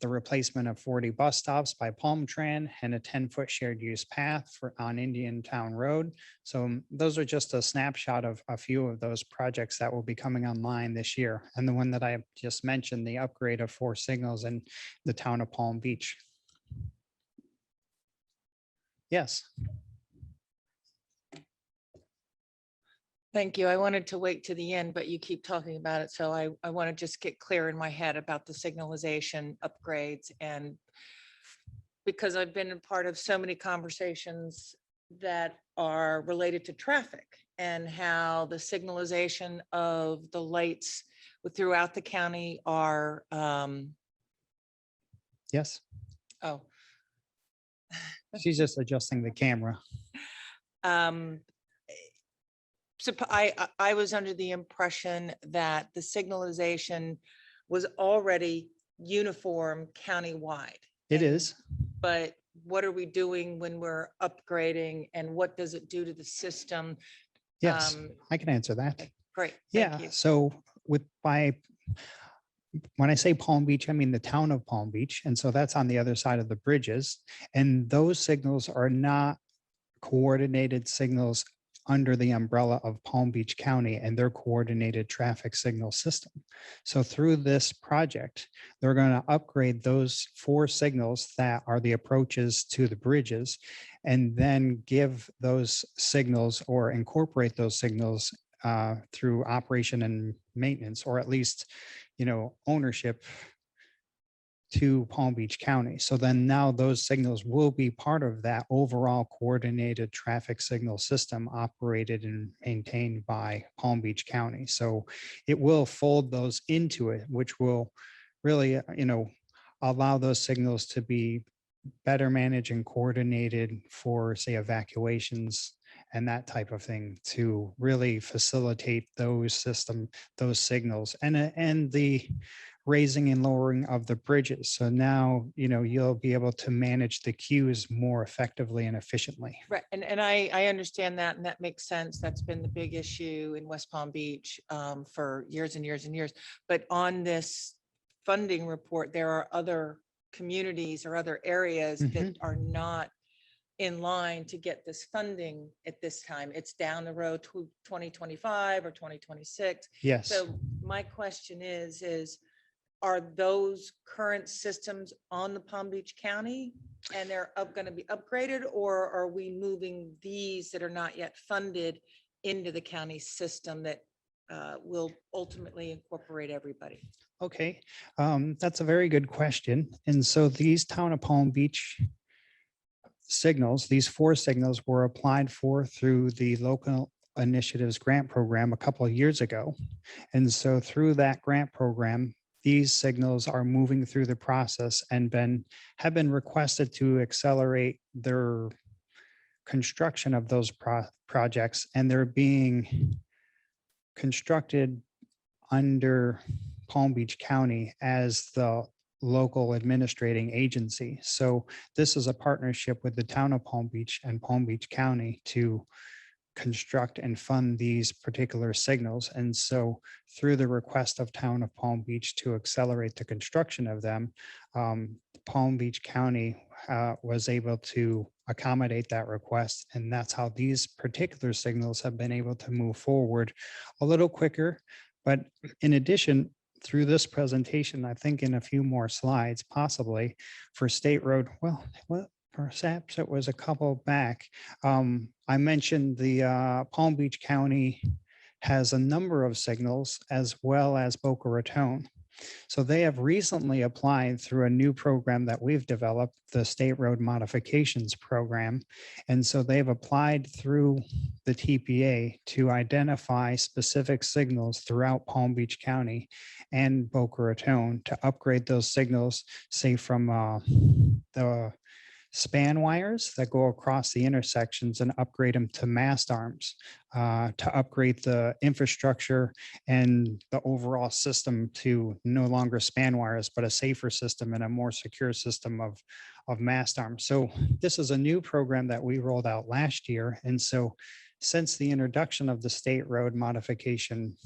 the replacement of 40 bus stops by Palm Tran, and a 10-foot shared use path on Indian Town Road. So those are just a snapshot of a few of those projects that will be coming online this year. And the one that I just mentioned, the upgrade of 4 signals in the town of Palm Beach. Yes. Thank you. I wanted to wait to the end, but you keep talking about it. So I want to just get clear in my head about the signalization upgrades. And because I've been a part of so many conversations that are related to traffic and how the signalization of the lights throughout the county are, Yes. oh, She's just adjusting the camera. So I was under the impression that the signalization was already uniform countywide. It is. But what are we doing when we're upgrading, and what does it do to the system? Yes, I can answer that. Great. Yeah, Thank you. so when I say Palm Beach, I mean the town of Palm Beach. And so that's on the other side of the bridges. And those signals are not coordinated signals under the umbrella of Palm Beach County and their coordinated traffic signal system. So through this project, they're going to upgrade those 4 signals that are the approaches to the bridges, and then give those signals or incorporate those signals through operation and maintenance, or at least, ownership to Palm Beach County. So then now those signals will be part of that overall coordinated traffic signal system operated and maintained by Palm Beach County. So it will fold those into it, which will really, allow those signals to be better managed and coordinated for, say, evacuations and that type of thing, to really facilitate those signals and the raising and lowering of the bridges. So now, you'll be able to manage the queues more effectively and efficiently. Right. And I understand that, and that makes sense. That's been the big issue in West Palm Beach for years and years and years. But on this funding report, there are other communities or other areas that are not in line to get this funding at this time. It's down the road to 2025 or 2026. Yes. So my question is, are those current systems on the Palm Beach County and they're going to be upgraded, or are we moving these that are not yet funded into the county system that will ultimately incorporate everybody? Okay, that's a very good question. And so these town of Palm Beach signals, these 4 signals were applied for through the local initiatives grant program a couple of years ago. And so through that grant program, these signals are moving through the process and have been requested to accelerate their construction of those projects, and they're being constructed under Palm Beach County as the local administrating agency. So this is a partnership with the town of Palm Beach and Palm Beach County to construct and fund these particular signals. And so through the request of town of Palm Beach to accelerate the construction of them, Palm Beach County was able to accommodate that request. And that's how these particular signals have been able to move forward a little quicker. But in addition, through this presentation, I think in a few more slides, possibly for State Road, well, perhaps it was a couple back. I mentioned the Palm Beach County has a number of signals, as well as Boca Raton. So they have recently applied through a new program that we've developed, the State Road Modifications Program. And so they've applied through the TPA to identify specific signals throughout Palm Beach County and Boca Raton to upgrade those signals, say from the span wires that go across the intersections and upgrade them to mast arms, to upgrade the infrastructure and the overall system to no longer span wires, but a safer system and a more secure system of mast arms. So this is a new program that we rolled out last year. And so since the introduction of the state road modification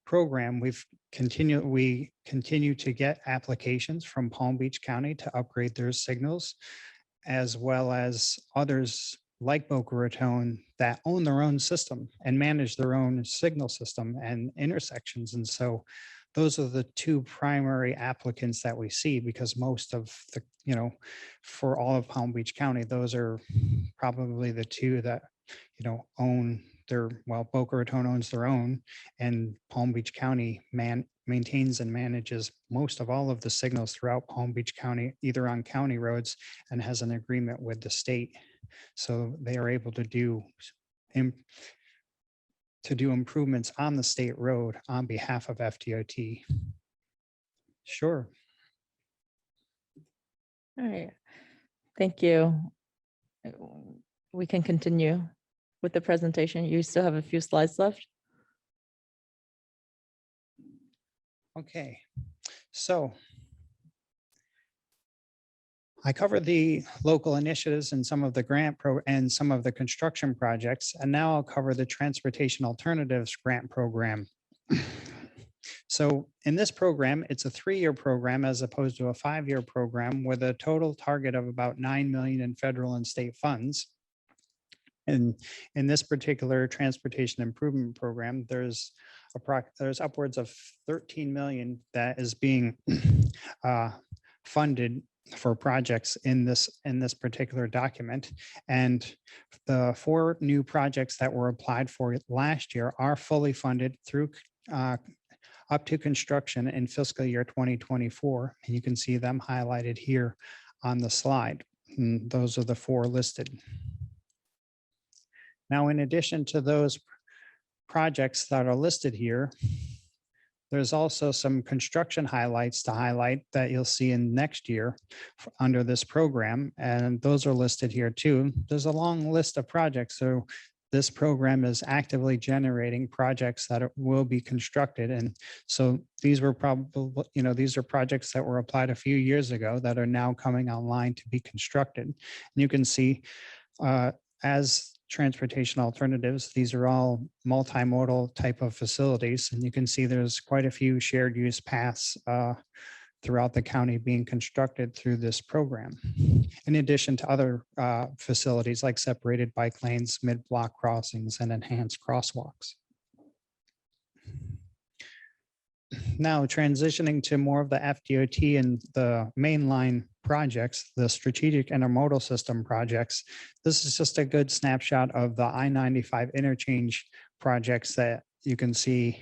program, we continue to get applications from Palm Beach County to upgrade their signals, as well as others like Boca Raton that own their own system and manage their own signal system and intersections. And so those are the two primary applicants that we see, because most of the, for all of Palm Beach County, those are probably the two that, own their, well, Boca Raton owns their own, and Palm Beach County maintains and manages most of all of the signals throughout Palm Beach County, either on county roads and has an agreement with the state. So they are able to do improvements on the state road on behalf of FDOT. Sure. All right. Thank you. We can continue with the presentation. You still have a few slides left. Okay, so I covered the local initiatives and some of the and some of the construction projects, and now I'll cover the Transportation Alternatives Grant Program. So in this program, it's a 3-year program as opposed to a 5-year program with a total target of about 9 million in federal and state funds. And in this particular transportation improvement program, there's upwards of 13 million that is being funded for projects in this particular document. And the 4 new projects that were applied for last year are fully funded through up to construction in fiscal year 2024. And you can see them highlighted here on the slide. And those are the 4 listed. Now, in addition to those projects that are listed here, there's also some construction highlights to highlight that you'll see in next year under this program, and those are listed here too. There's a long list of projects, so this program is actively generating projects that will be constructed. And so these were probably, these are projects that were applied a few years ago that are now coming online to be constructed. And you can see as transportation alternatives, these are all multimodal type of facilities. And you can see there's quite a few shared use paths throughout the county being constructed through this program, in addition to other facilities like separated bike lanes, mid-block crossings, and enhanced crosswalks. Now transitioning to more of the FDOT and the mainline projects, the strategic intermodal system projects. This is just a good snapshot of the I-95 interchange projects that you can see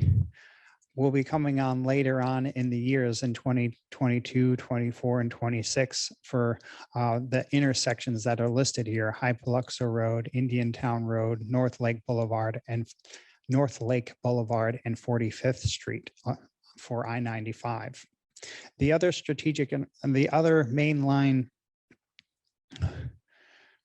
will be coming on later on in the years in 2022, 24, and 26 for the intersections that are listed here: High Paluxo Road, Indian Town Road, North Lake Boulevard, and 45th Street for I-95. The other strategic and the other mainline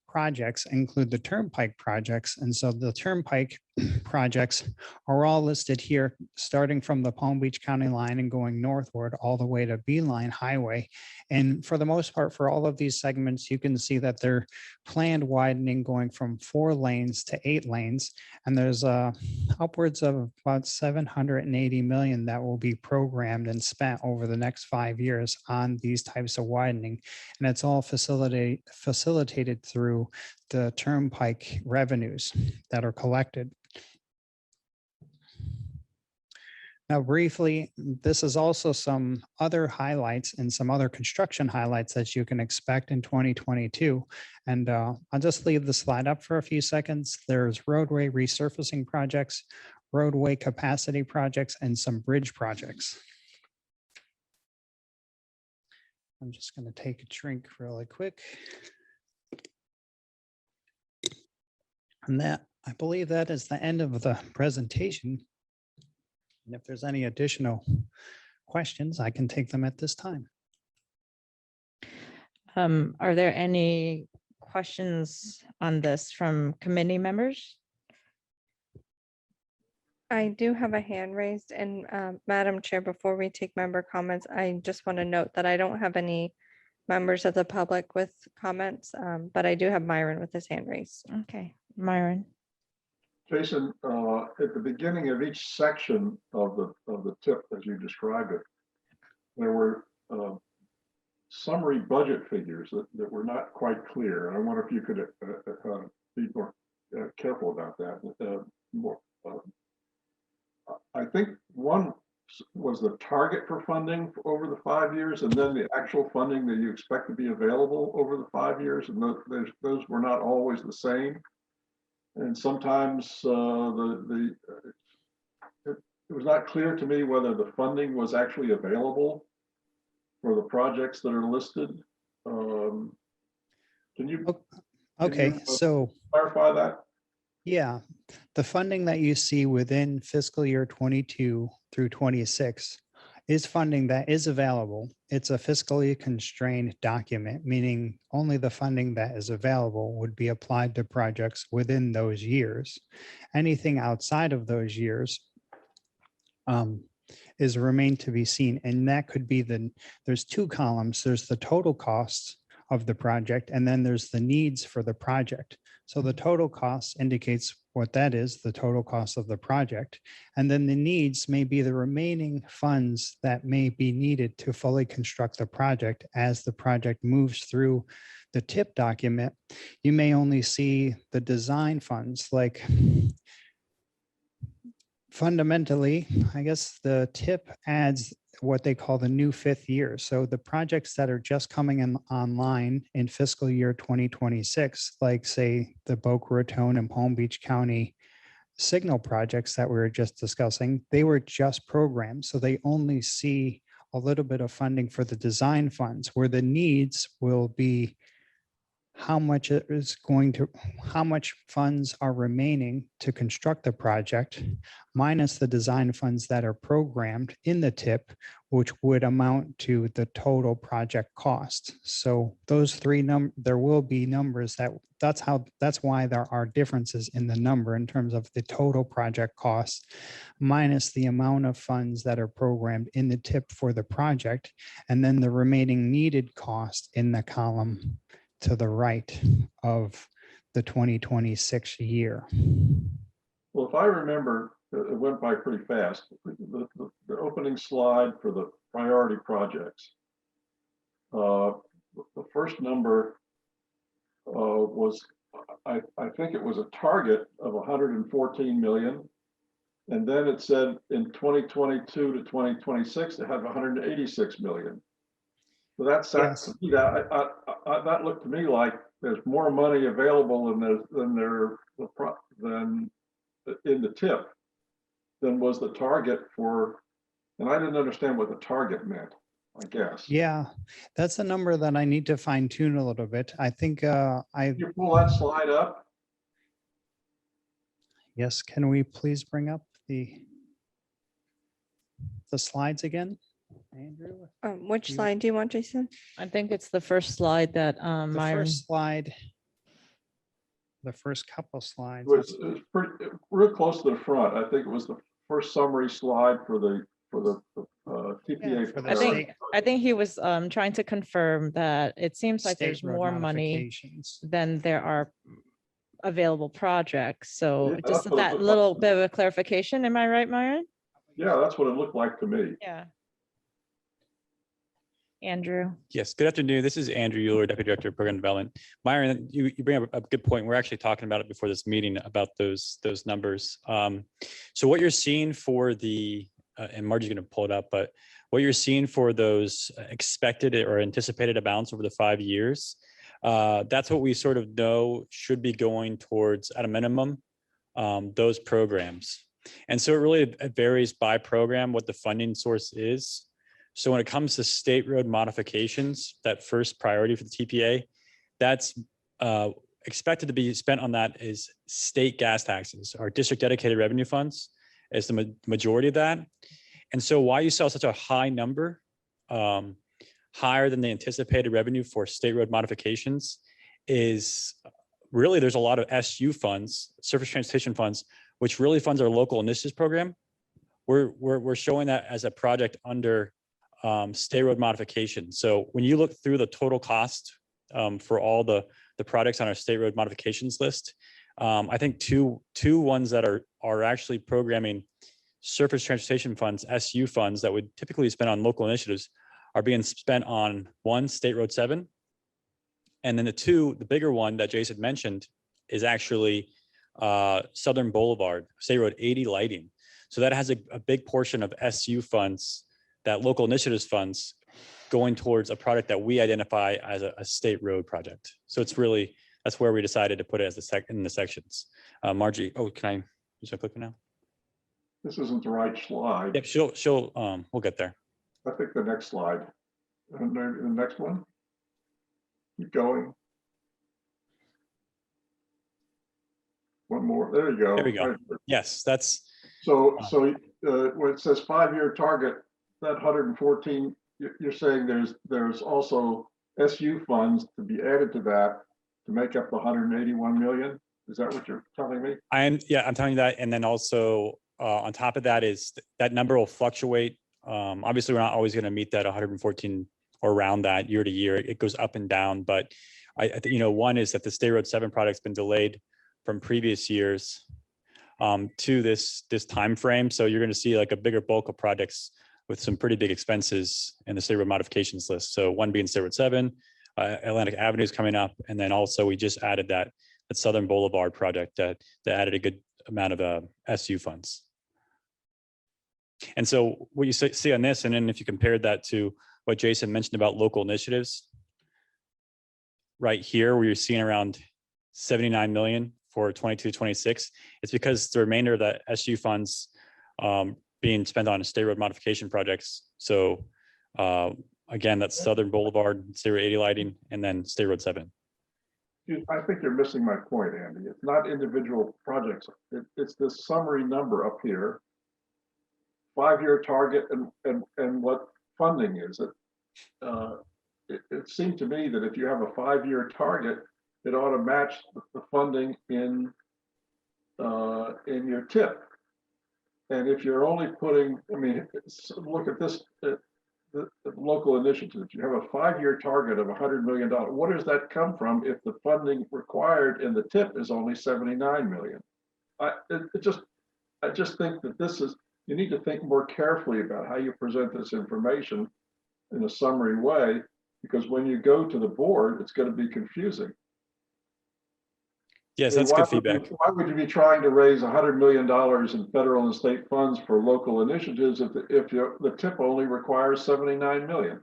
projects include the turnpike projects. And so the turnpike projects are all listed here, starting from the Palm Beach County line and going northward all the way to Beeline Highway. And for the most part, for all of these segments, you can see that they're planned widening going from 4 lanes to 8 lanes. And there's upwards of about 780 million that will be programmed and spent over the next 5 years on these types of widening. And it's all facilitated through the turnpike revenues that are collected. Now, briefly, this is also some other highlights and some other construction highlights that you can expect in 2022. And I'll just leave the slide up for a few seconds. There's roadway resurfacing projects, roadway capacity projects, and some bridge projects. I'm just going to take a drink really quick. And that, I believe that is the end of the presentation. And if there's any additional questions, I can take them at this time. Are there any questions on this from committee members? I do have a hand raised, and Madam Chair, before we take member comments, I just want to note that I don't have any members of the public with comments, but I do have Myron with his hand raised. Okay, Myron. Jason, at the beginning of each section of the tip, as you described it, there were summary budget figures that were not quite clear. And I wonder if you could be more careful about that. I think one was the target for funding over the 5 years, and then the actual funding that you expect to be available over the 5 years, and those were not always the same. And sometimes it was not clear to me whether the funding was actually available for the projects that are listed. Can you Okay, so clarify that? yeah, the funding that you see within fiscal year 22 through 26 is funding that is available. It's a fiscally constrained document, meaning only the funding that is available would be applied to projects within those years. Anything outside of those years is remain to be seen. And that could be there's two columns. There's the total costs of the project, and then there's the needs for the project. So the total cost indicates what that is, the total cost of the project. And then the needs may be the remaining funds that may be needed to fully construct the project as the project moves through the tip document. You may only see the design funds, like fundamentally, I guess the tip adds what they call the new fifth year. So the projects that are just coming in online in fiscal year 2026, like say the Boca Raton and Palm Beach County signal projects that we were just discussing, they were just programmed. So they only see a little bit of funding for the design funds, where the needs will be how much funds are remaining to construct the project, minus the design funds that are programmed in the tip, which would amount to the total project cost. So those three there will be numbers that's why there are differences in the number in terms of the total project cost, minus the amount of funds that are programmed in the tip for the project, and then the remaining needed cost in the column to the right of the 2026 year. Well, if I remember, it went by pretty fast. The opening slide for the priority projects. The first number was, I think it was a target of 114 million. And then it said in 2022 to 2026, it had 186 million. So that's Yes. that looked to me like there's more money available than in the tip than was the target for, and I didn't understand what the target meant, I guess. Yeah, that's a number that I need to fine tune a little bit. I think Can you pull that slide up? yes, can we please bring up the slides again? Andrew? Which slide do you want, Jason? I think it's the first slide that The Myron. first slide, the first couple slides. It was real close to the front. I think it was the first summary slide for the TPA. for the I state- think he was trying to confirm that it seems like state there's road more money modifications. than there are available projects. So Yeah, just that's what it that looked little like. bit of a clarification. Am I right, Myron? Yeah, that's what it looked like to me. Yeah. Andrew. Yes, good afternoon. This is Andrew Euler, Deputy Director of Program Development. Myron, you bring up a good point. We're actually talking about it before this meeting about those numbers. So what you're seeing for the, and Margie's going to pull it up, but what you're seeing for those expected or anticipated amounts over the 5 years, that's what we sort of know should be going towards, at a minimum, those programs. And so it really varies by program what the funding source is. So when it comes to state road modifications, that first priority for the TPA, that's expected to be spent on that is state gas taxes. Our district dedicated revenue funds is the majority of that. And so why you saw such a high number, higher than the anticipated revenue for state road modifications is really, there's a lot of SU funds, surface transportation funds, which really funds our local initiatives program. We're showing that as a project under state road modification. So when you look through the total cost for all the projects on our state road modifications list, I think two ones that are actually programming surface transportation funds, SU funds that would typically be spent on local initiatives are being spent on one, State Road 7. And then the bigger one that Jason mentioned is actually Southern Boulevard, State Road 80 lighting. So that has a big portion of SU funds, that local initiatives funds, going towards a project that we identify as a state road project. So it's really, that's where we decided to put it as in the sections. Margie, can I use my clicker now? This isn't the right slide. Yep, we'll get there. I think the next slide. And the next one. Keep going. One more. There you go. There we go. Right. Yes, that's. So when it says 5-year target, that 114, you're saying there's also SU funds to be added to that to make up the 181 million. Is that what you're telling me? I'm telling you that. And then also on top of that is that number will fluctuate. Obviously, we're not always going to meet that 114 or around that year to year. It goes up and down. But I think, one is that the State Road 7 project's been delayed from previous years to this time frame. So you're going to see like a bigger bulk of projects with some pretty big expenses in the State Road modifications list. So one being State Road 7, Atlantic Avenue is coming up. And then also we just added that Southern Boulevard project that added a good amount of SU funds. And so what you see on this, and then if you compared that to what Jason mentioned about local initiatives, right here, where you're seeing around 79 million for 22-26, it's because the remainder of the SU funds being spent on state road modification projects. So again, that's Southern Boulevard, State Road 80 lighting, and then State Road 7. I think you're missing my point, Andy. It's not individual projects. It's this summary number up here. 5-year target and what funding is it? It seemed to me that if you have a 5-year target, it ought to match the funding in your tip. And if you're only putting, look at this, the local initiatives. You have a 5-year target of $100 million. What does that come from if the funding required in the tip is only 79 million? I just think that you need to think more carefully about how you present this information in a summary way, because when you go to the board, it's going to be confusing. Yes, that's good feedback. Why would you be trying to raise $100 million in federal and state funds for local initiatives if the tip only requires 79 million?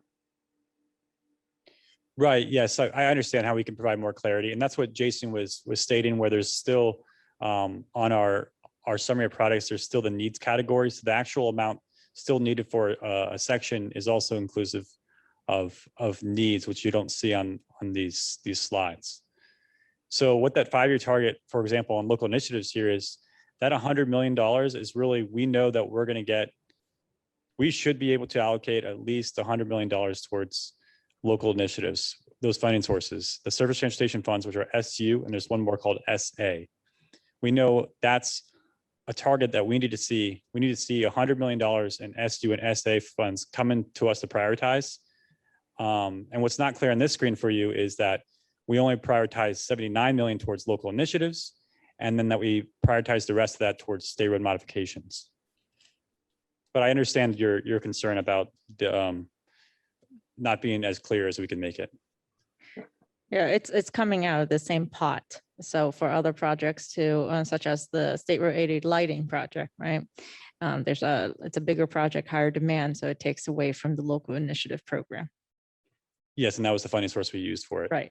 Right. Yes, I understand how we can provide more clarity, and that's what Jason was stating. Where there's still on our summary of products, there's still the needs category. So the actual amount still needed for a section is also inclusive of needs, which you don't see on these slides. So what that 5-year target, for example, on local initiatives here is that $100 million is really, we know that we should be able to allocate at least $100 million towards local initiatives, those funding sources, the surface transportation funds, which are SU, and there's one more called SA. We know that's a target that we need to see. We need to see $100 million in SU and SA funds coming to us to prioritize. And what's not clear on this screen for you is that we only prioritize 79 million towards local initiatives, and then that we prioritize the rest of that towards state road modifications. But I understand your concern about the, not being as clear as we can make it. Yeah, it's coming out of the same pot. So for other projects too, such as the State Road 80 lighting project, right? It's a bigger project, higher demand, so it takes away from the local initiative program. Yes, and that was the funding source we used for it. Right.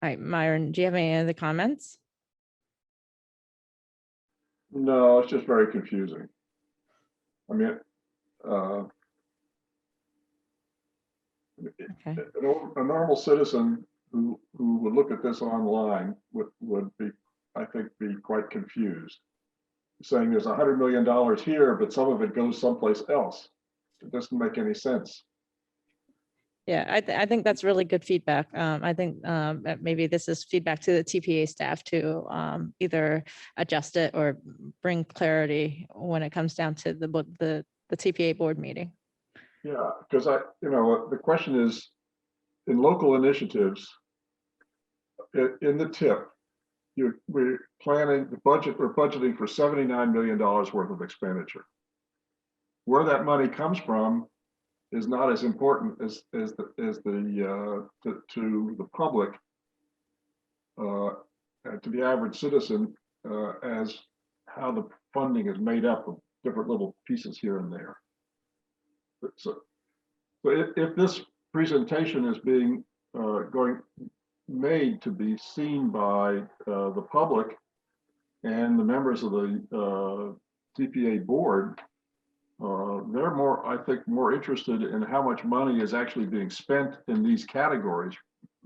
All right, Myron, do you have any other comments? No, it's just very confusing. I mean, Okay. a normal citizen who would look at this online would be, I think, be quite confused. Saying there's $100 million here, but some of it goes someplace else. it doesn't make any sense. Yeah, I think that's really good feedback. I think that maybe this is feedback to the TPA staff to either adjust it or bring clarity when it comes down to the TPA board meeting. Yeah, because the question is, in local initiatives, in the tip, we're planning the budget, we're budgeting for $79 million worth of expenditure. Where that money comes from is not as important to the public, to the average citizen, as how the funding is made up of different little pieces here and there. So if this presentation is being made to be seen by the public and the members of the TPA board, they're I think, more interested in how much money is actually being spent in these categories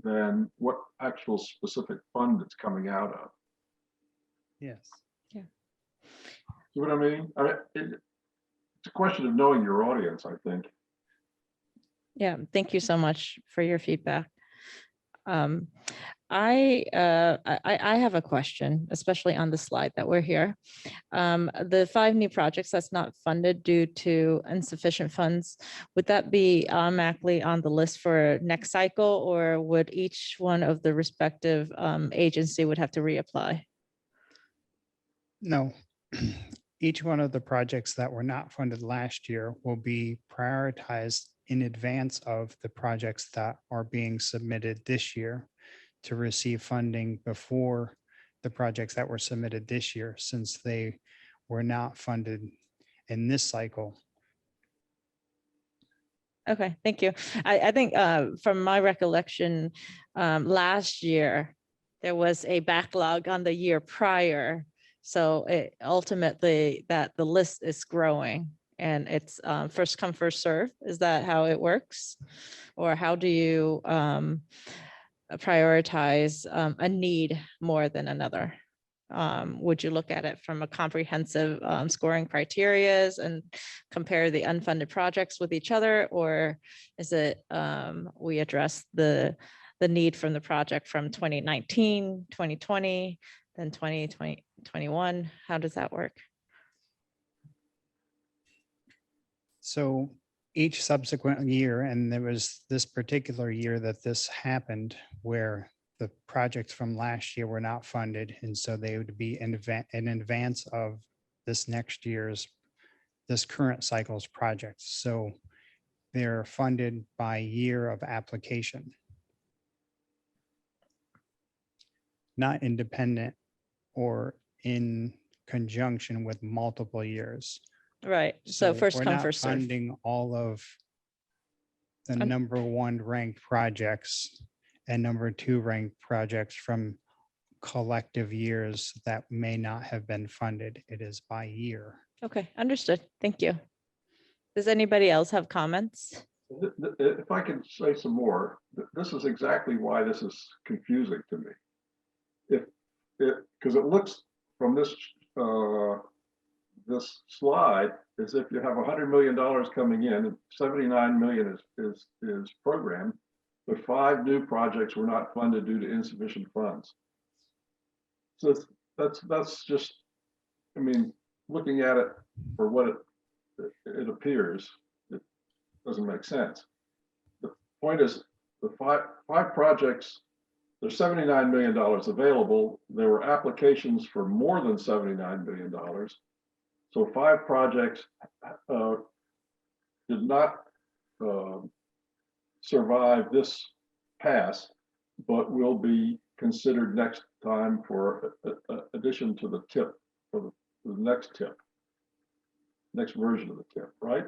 than what actual specific fund it's coming out of. Yes. Yeah. See what I mean? It's a question of knowing your audience, I think. Yeah, thank you so much for your feedback. I have a question, especially on the slide that we're here. The 5 new projects that's not funded due to insufficient funds, would that be automatically on the list for next cycle, or would each one of the respective agency would have to reapply? No. Each one of the projects that were not funded last year will be prioritized in advance of the projects that are being submitted this year to receive funding before the projects that were submitted this year, since they were not funded in this cycle. Okay, thank you. I think from my recollection, last year, there was a backlog on the year prior. So it ultimately that the list is growing and it's first come, first serve. Is that how it works? Or how do you prioritize a need more than another? Would you look at it from a comprehensive scoring criterias and compare the unfunded projects with each other? Or is it we address the need from the project from 2019, 2020, then 2020, 21? How does that work? So each subsequent year, and there was this particular year that this happened, where the projects from last year were not funded, and so they would be in advance of this next year's, this current cycle's projects. So they're funded by year of application, not independent or in conjunction with multiple years. Right. So first we're come, not first serve. funding all of the number 1 ranked projects and number 2 ranked projects from collective years that may not have been funded. It is by year. Okay, understood. Thank you. Does anybody else have comments? If I can say some more, this is exactly why this is confusing to me. Because it looks from this this slide as if you have $100 million coming in, and 79 million is programmed, but 5 new projects were not funded due to insufficient funds. So that's just, I mean, looking at it for what it appears, it doesn't make sense. The point is, the five projects, there's $79 million available. There were applications for more than $79 million. So 5 projects did not survive this pass, but will be considered next time for addition to the tip, for the next tip, next version of the tip, right?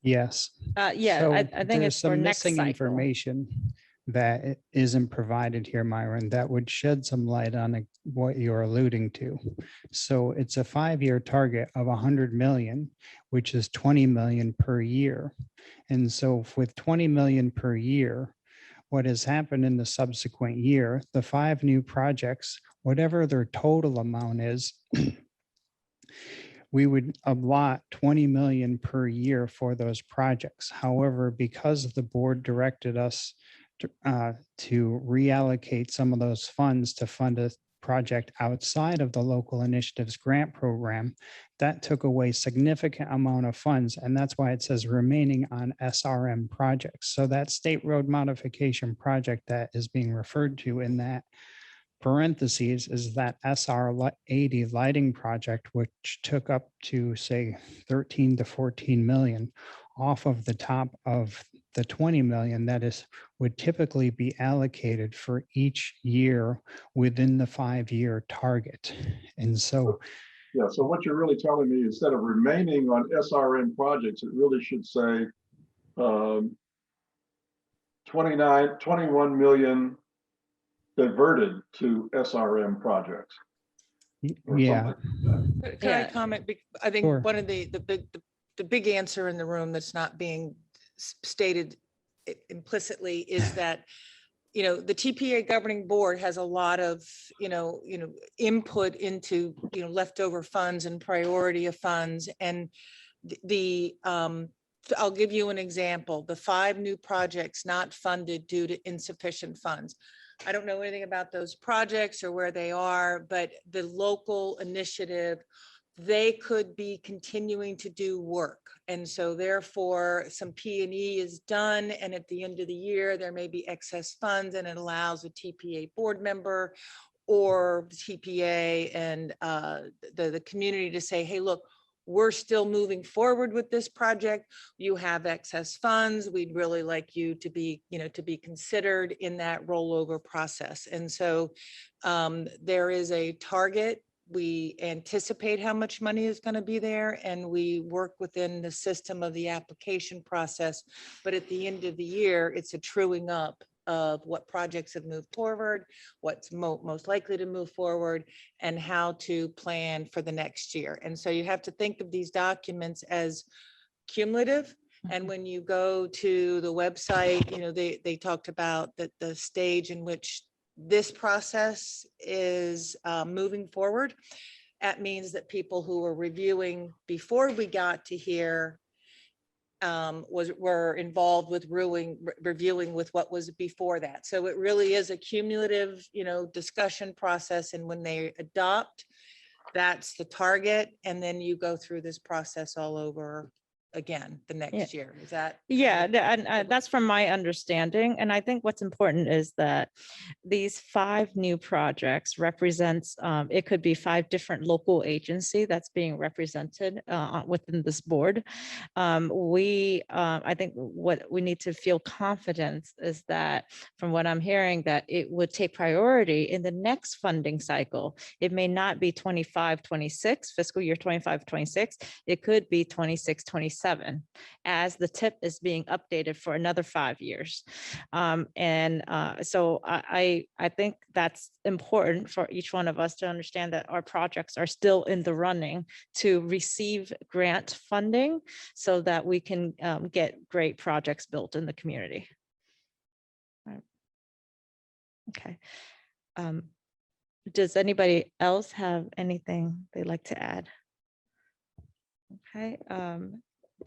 Yes. Yeah, So I think there's it's for some next missing cycle. information that isn't provided here, Myron, that would shed some light on what you're alluding to. So it's a 5-year target of 100 million, which is 20 million per year. And so with 20 million per year, what has happened in the subsequent year, the 5 new projects, whatever their total amount is, we would allot 20 million per year for those projects. However, because the board directed us to reallocate some of those funds to fund a project outside of the local initiatives grant program, that took away significant amount of funds. And that's why it says remaining on SRM projects. So that state road modification project that is being referred to in that parentheses is that SR 80 lighting project, which took up to say 13 to 14 million off of the top of the 20 million that is would typically be allocated for each year within the 5-year target. And so Yeah, so what you're really telling me, instead of remaining on SRM projects, it really should say 21 million diverted to SRM projects. or yeah, something like that. Can I Yeah. comment? I think Sure. one of the big answer in the room that's not being stated implicitly is that, the TPA governing board has a lot of, input into, leftover funds and priority of funds. And I'll give you an example, the 5 new projects not funded due to insufficient funds. I don't know anything about those projects or where they are, but the local initiative, they could be continuing to do work. And so therefore some P&E is done. And at the end of the year, there may be excess funds and it allows a TPA board member or the TPA and the community to say, hey, look, we're still moving forward with this project. You have excess funds. We'd really like you to be, to be considered in that rollover process. And so there is a target. We anticipate how much money is going to be there, and we work within the system of the application process. But at the end of the year, it's a truing up of what projects have moved forward, what's most likely to move forward, and how to plan for the next year. And so you have to think of these documents as cumulative. And when you go to the website, they talked about that the stage in which this process is moving forward. That means that people who were reviewing before we got to here were involved with reviewing with what was before that. So it really is a cumulative, discussion process. And when they adopt, that's the target. And then you go through this process all over again the next year. Is that? Yeah, and that's from my understanding. And I think what's important is that these 5 new projects represents, it could be 5 different local agency that's being represented within this board. I think what we need to feel confident is that from what I'm hearing, that it would take priority in the next funding cycle. It may not be 25-26, fiscal year 25-26. It could be 26-27. As the tip is being updated for another 5 years. So I think that's important for each one of us to understand that our projects are still in the running to receive grant funding so that we can get great projects built in the community. Right. Okay. Does anybody else have anything they'd like to add? Okay.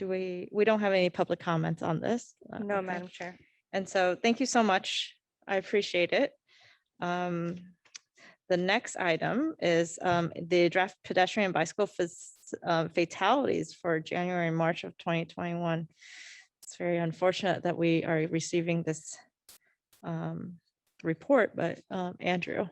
We don't have any public comments on this? No, Okay. Madam Chair. And so thank you so much. I appreciate it. The next item is the draft pedestrian bicycle fatalities for January and March of 2021. It's very unfortunate that we are receiving this report, but Andrew.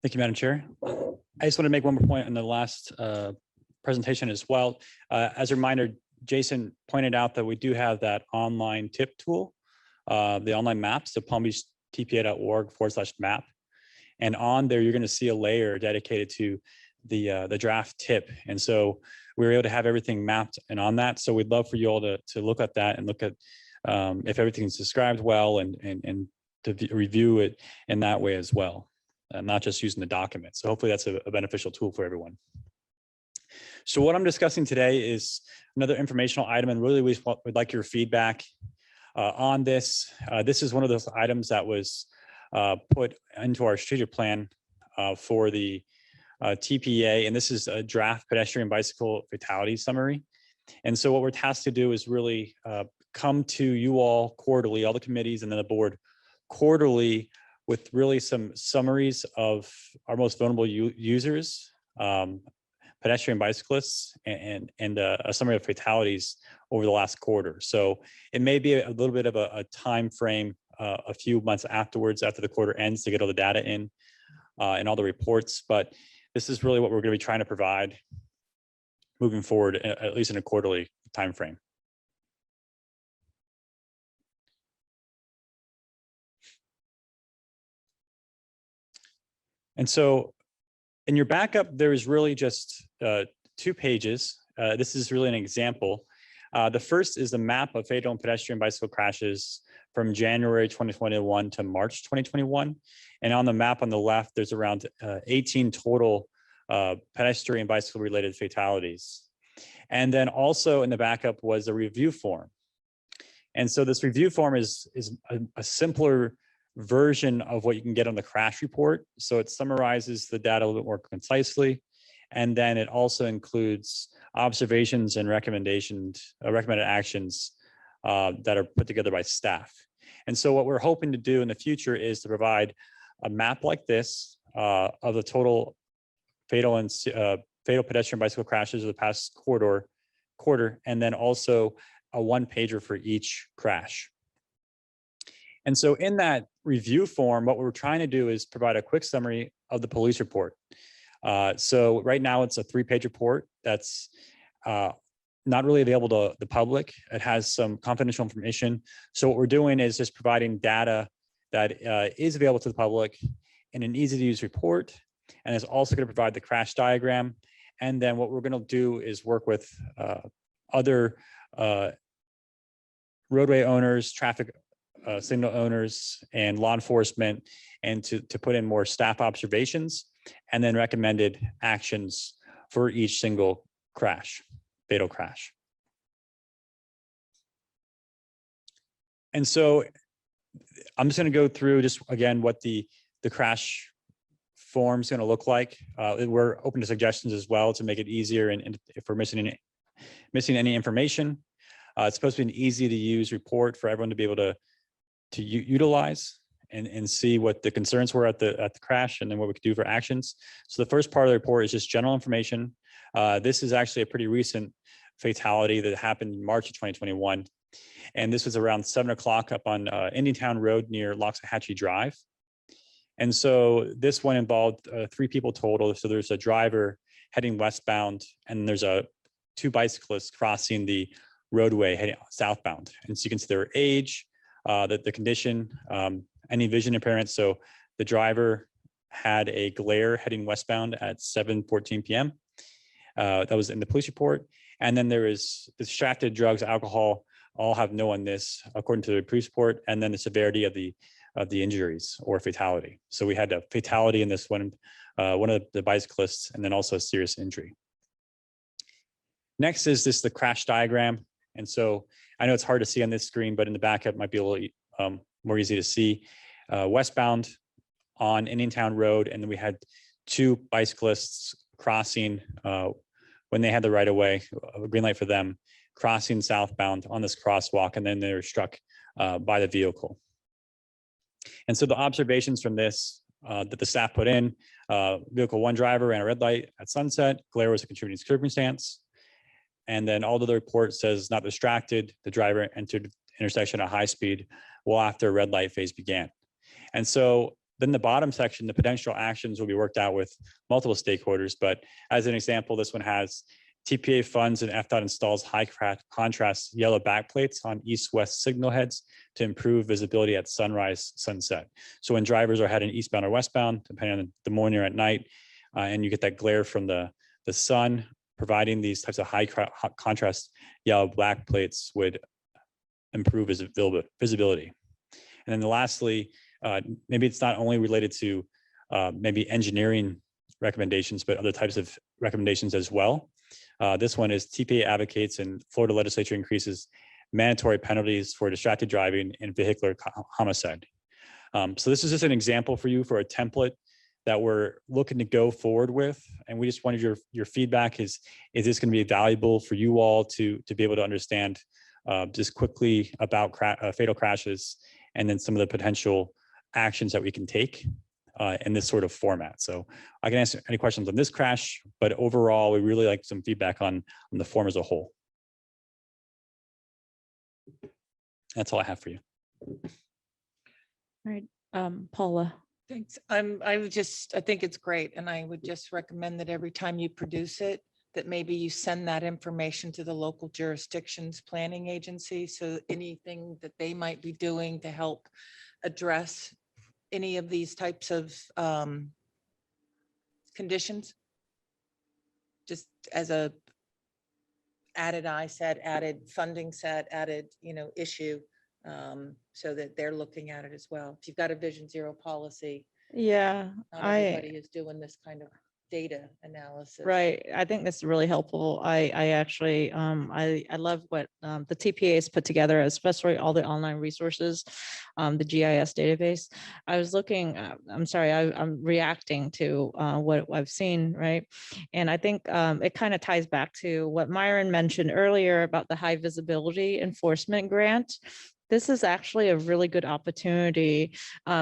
Thank you, Madam Chair. I just want to make one more point on the last presentation as well. As a reminder, Jason pointed out that we do have that online tip tool, the online maps, the palmbeachtpa.org/map. And on there, you're going to see a layer dedicated to the draft tip. And so we were able to have everything mapped and on that. So we'd love for you all to look at that and look at if everything's described well and to review it in that way as well. Not just using the document. So hopefully that's a beneficial tool for everyone. So what I'm discussing today is another informational item, and really we'd like your feedback on this. This is one of those items that was put into our strategic plan for the TPA, and this is a draft pedestrian bicycle fatality summary. And so what we're tasked to do is really come to you all quarterly, all the committees and then the board quarterly, with really some summaries of our most vulnerable users, pedestrian bicyclists, and a summary of fatalities over the last quarter. So it may be a little bit of a time frame a few months afterwards, after the quarter ends, to get all the data in and all the reports. But this is really what we're going to be trying to provide moving forward, at least in a quarterly time frame. And so in your backup, there is really just 2 pages. This is really an example. The first is the map of fatal and pedestrian bicycle crashes from January 2021 to March 2021. And on the map on the left, there's around 18 total pedestrian bicycle related fatalities. And then also in the backup was a review form. And so this review form is a simpler version of what you can get on the crash report. So it summarizes the data a little bit more concisely. And then it also includes observations and recommended actions that are put together by staff. And so what we're hoping to do in the future is to provide a map like this of the total fatal pedestrian bicycle crashes of the past quarter, and then also a 1-pager for each crash. And so in that review form, what we're trying to do is provide a quick summary of the police report. So right now it's a 3-page report that's not really available to the public. It has some confidential information. So what we're doing is just providing data that is available to the public in an easy to use report, and is also going to provide the crash diagram. And then what we're going to do is work with other roadway owners, traffic signal owners, and law enforcement, and to put in more staff observations and then recommended actions for each single crash, fatal crash. And so I'm just going to go through just again what the crash form is going to look like. We're open to suggestions as well to make it easier, and if we're missing any information. It's supposed to be an easy to use report for everyone to be able to utilize and see what the concerns were at the crash, and then what we could do for actions. So the first part of the report is just general information. This is actually a pretty recent fatality that happened in March of 2021. And this was around 7 o'clock up on Indiantown Road near Loxahatchee Drive. And so this one involved 3 people total. So there's a driver heading westbound, and there's 2 bicyclists crossing the roadway heading southbound. And so you can see their age, the condition, any vision impairment. So the driver had a glare heading westbound at 7:14 p.m. That was in the police report. And then there is distracted, drugs, alcohol, all have no on this, according to the police report, and then the severity of the injuries or fatality. So we had a fatality in this one of the bicyclists, and then also a serious injury. Next is the crash diagram. And so I know it's hard to see on this screen, but in the backup might be a little more easy to see. Westbound on Indiantown Road, and then we had 2 bicyclists crossing when they had the right of way, a green light for them, crossing southbound on this crosswalk, and then they were struck by the vehicle. And so the observations from this that the staff put in, vehicle 1 driver ran a red light at sunset, glare was a contributing circumstance. And then although the report says not distracted, the driver entered the intersection at high speed well after red light phase began. And so then the bottom section, the potential actions will be worked out with multiple stakeholders. But as an example, this one has TPA funds and FDOT installs high contrast yellow backplates on east-west signal heads to improve visibility at sunrise, sunset. So when drivers are heading eastbound or westbound, depending on the morning or at night, and you get that glare from the sun, providing these types of high contrast yellow black plates would improve visibility. And then lastly, maybe it's not only related to maybe engineering recommendations, but other types of recommendations as well. This one is TPA advocates and Florida legislature increases mandatory penalties for distracted driving and vehicular homicide. So this is just an example for you for a template that we're looking to go forward with. And we just wanted your feedback. Is this going to be valuable for you all to be able to understand just quickly about fatal crashes and then some of the potential actions that we can take in this sort of format. So I can answer any questions on this crash, but overall, we really like some feedback on the form as a whole. That's all I have for you. All right, Paula. Thanks. I think it's great. And I would just recommend that every time you produce it, that maybe you send that information to the local jurisdictions planning agency. So anything that they might be doing to help address any of these types of conditions, just as a added added funding set, added, issue, so that they're looking at it as well. If you've got a Vision Zero policy, Yeah, not everybody is doing this kind of data analysis. right. I think that's really helpful. I actually, I love what the TPA has put together, especially all the online resources, the GIS database. I was looking, I'm sorry, I'm reacting to what I've seen, right? And I think it kind of ties back to what Myron mentioned earlier about the high visibility enforcement grant. This is actually a really good opportunity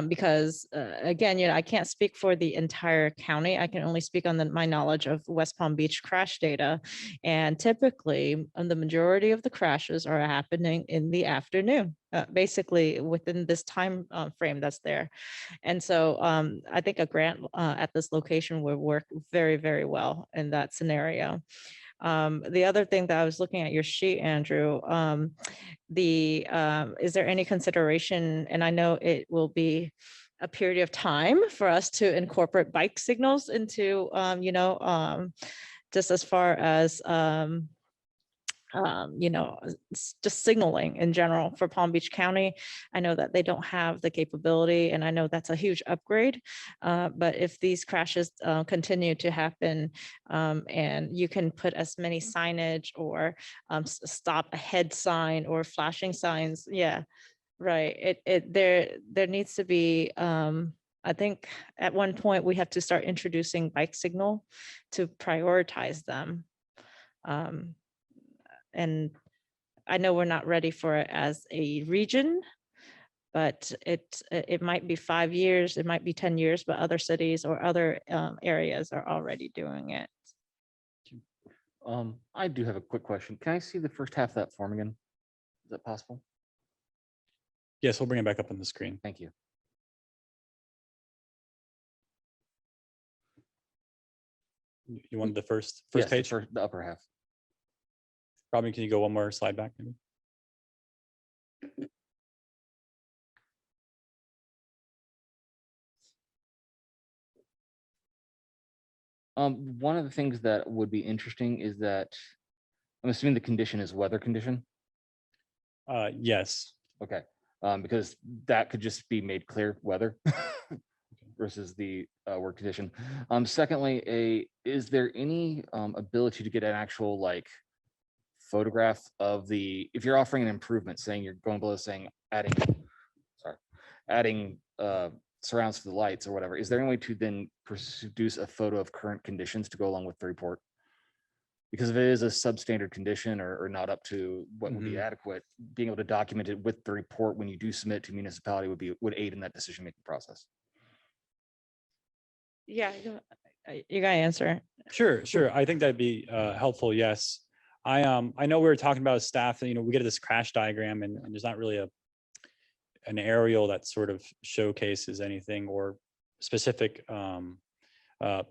because again, I can't speak for the entire county. I can only speak on my knowledge of West Palm Beach crash data. And typically the majority of the crashes are happening in the afternoon, basically within this time frame that's there. And so I think a grant at this location would work very, very well in that scenario. The other thing that I was looking at your sheet, Andrew, is there any consideration, and I know it will be a period of time for us to incorporate bike signals into, just as far as, just signaling in general for Palm Beach County. I know that they don't have the capability, and I know that's a huge upgrade. But if these crashes continue to happen, and you can put as many signage or stop ahead sign or flashing signs, yeah, right. There needs to be. I think at one point we have to start introducing bike signal to prioritize them. And I know we're not ready for it as a region, but it might be 5 years, it might be 10 years, but other cities or other areas are already doing it. I do have a quick question. Can I see the first half of that form again? Is that possible? Yes, we'll bring it back up on the screen. Thank you. You want the first Yes, page? the upper half. Robin, can you go one more slide back? Maybe? One of the things that would be interesting is that I'm assuming the condition is weather condition. Yes. Okay, because that could just be made clear weather versus the work condition. Secondly, is there any ability to get an actual photograph of if you're offering an improvement, saying you're going below, saying adding surrounds to the lights or whatever, is there any way to then produce a photo of current conditions to go along with the report? Because if it is a substandard condition or not up to what would be adequate, being able to document it with the report when you do submit it to municipality would aid in that decision-making process. Yeah, you gotta answer. Sure. I think that'd be helpful. Yes. I know we were talking about as staff, we get this crash diagram and there's not really an aerial that sort of showcases anything or specific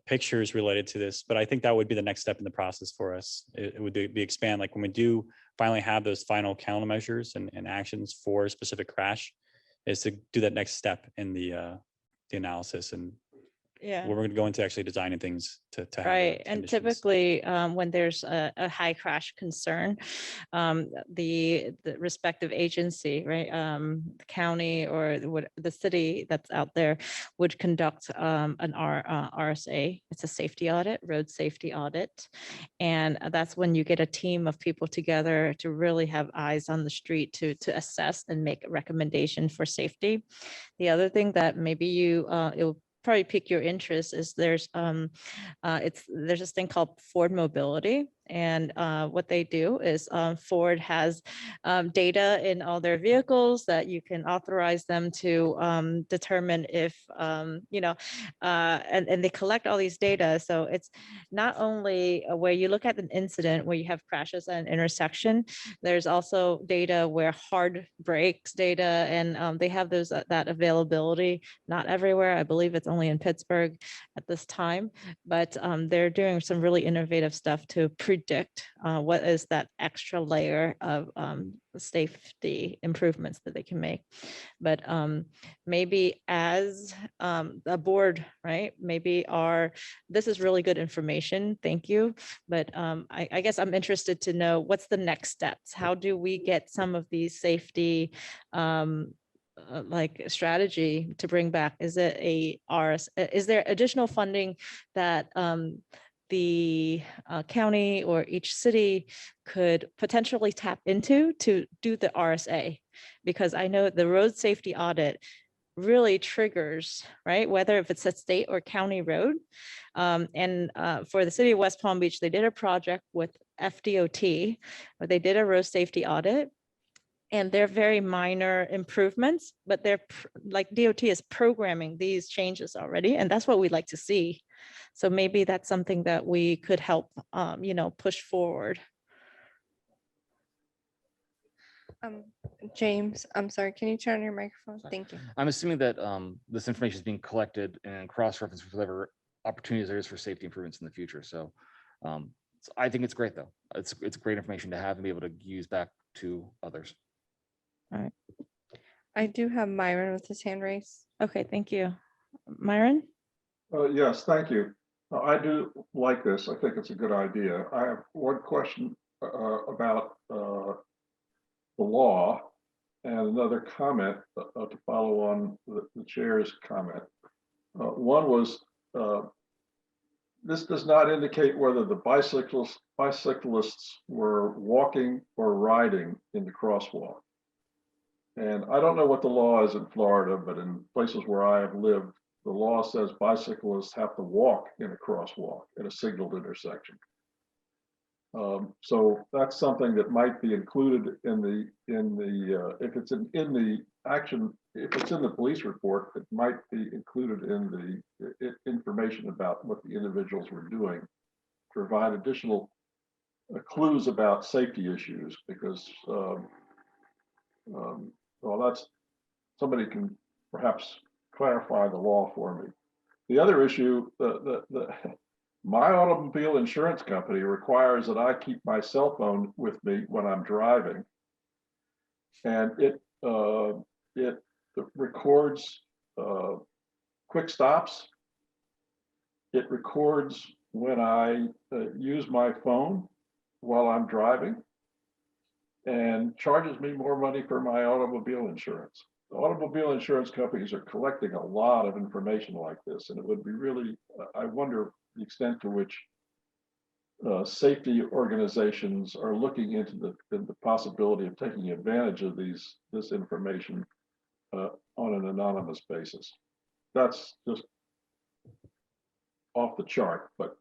pictures related to this, but I think that would be the next step in the process for us. It would be expand, like when we do finally have those final countermeasures and actions for a specific crash, is to do that next step in the analysis and Yeah. We're going to go into actually designing things to have Right, those and conditions. typically, when there's a high crash concern, the respective agency, right, the county or the city that's out there would conduct an RSA. It's a safety audit, road safety audit. And that's when you get a team of people together to really have eyes on the street to assess and make a recommendation for safety. The other thing that maybe it'll probably pique your interest is there's this thing called Ford Mobility. And what they do is Ford has data in all their vehicles that you can authorize them to determine if, and they collect all these data. So it's not only where you look at an incident where you have crashes at an intersection, there's also data where hard brakes data, and they have that availability, not everywhere. I believe it's only in Pittsburgh at this time, but they're doing some really innovative stuff to predict what is that extra layer of safety improvements that they can make. But maybe as a board, right, maybe this is really good information, thank you, but I guess I'm interested to know what's the next steps. How do we get some of these safety like strategy to bring back? Is it is there additional funding that the county or each city could potentially tap into to do the RSA? Because I know the road safety audit really triggers, right? Whether if it's a state or county road. And for the city of West Palm Beach, they did a project with FDOT, where they did a road safety audit. And they're very minor improvements, but they're like DOT is programming these changes already. And that's what we'd like to see. So maybe that's something that we could help, push forward. James, I'm sorry, can you turn on your microphone? Thank you. I'm assuming that this information is being collected and cross-referenced with whatever opportunities there is for safety improvements in the future. So I think it's great, though. It's great information to have and be able to use back to others. All right. I do have Myron with his hand raised. Okay, thank you. Myron? Yes, thank you. I do like this. I think it's a good idea. I have one question about the law and another comment to follow on the chair's comment. One was, this does not indicate whether the bicyclists were walking or riding in the crosswalk. And I don't know what the law is in Florida, but in places where I have lived, the law says bicyclists have to walk in a crosswalk at a signaled intersection. So that's something that might be included in the if it's in the action, if it's in the police report, it might be included in the information about what the individuals were doing, provide additional clues about safety issues, because well, that's, somebody can perhaps clarify the law for me. The other issue, my automobile insurance company requires that I keep my cell phone with me when I'm driving, and it records quick stops. It records when I use my phone while I'm driving, and charges me more money for my automobile insurance. The automobile insurance companies are collecting a lot of information like this, and it would be really, I wonder the extent to which safety organizations are looking into the possibility of taking advantage of this information on an anonymous basis. That's just off the chart, but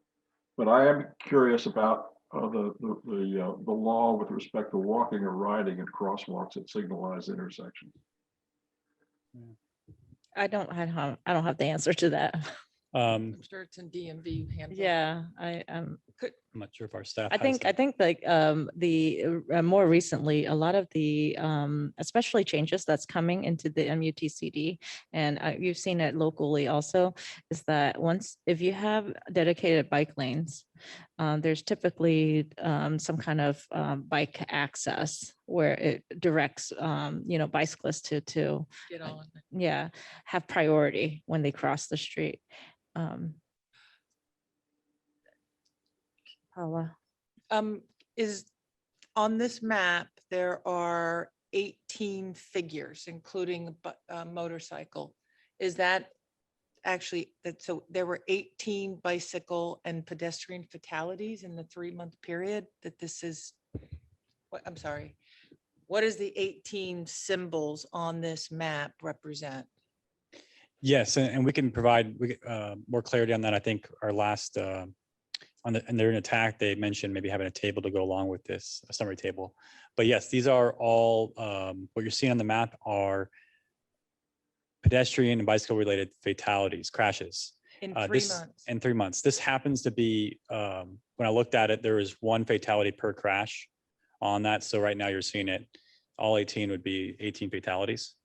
I am curious about the law with respect to walking or riding in crosswalks at signalized intersections. I don't have the answer to that. I'm sure it's in DMV handbook. Yeah, I'm not sure if our staff. I think like the more recently, a lot of the especially changes that's coming into the MUTCD, and you've seen it locally also, is that if you have dedicated bike lanes, there's typically some kind of bike access where it directs bicyclists to Get on. have priority when they cross the street. Paula. Is on this map, there are 18 figures, including a motorcycle. Is that actually, so there were 18 bicycle and pedestrian fatalities in the 3-month period that this is, what, I'm sorry. What does the 18 symbols on this map represent? Yes, and we can provide more clarity on that. I think our last, and they're in attack, they mentioned maybe having a table to go along with this, a summary table. But yes, these are all, what you're seeing on the map are pedestrian and bicycle related fatalities, crashes. In 3 months. In 3 months. This happens to be, when I looked at it, there was 1 fatality per crash on that. So right now you're seeing it, all 18 would be 18 fatalities.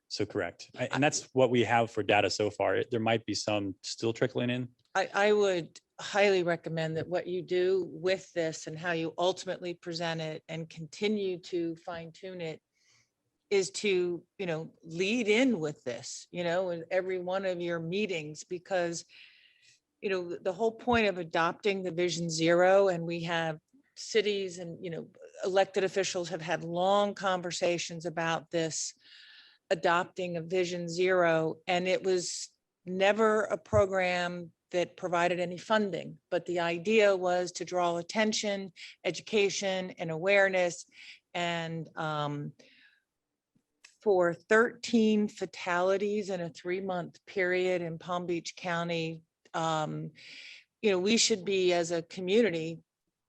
So correct. And that's what we have for data so far. There might be some still trickling in. I would highly recommend that what you do with this and how you ultimately present it and continue to fine tune it is to, lead in with this, in every one of your meetings, because, the whole point of adopting the Vision Zero, and we have cities and, elected officials have had long conversations about this, adopting a Vision Zero, and it was never a program that provided any funding, but the idea was to draw attention, education, and awareness. And for 13 fatalities in a 3-month period in Palm Beach County, we should be, as a community,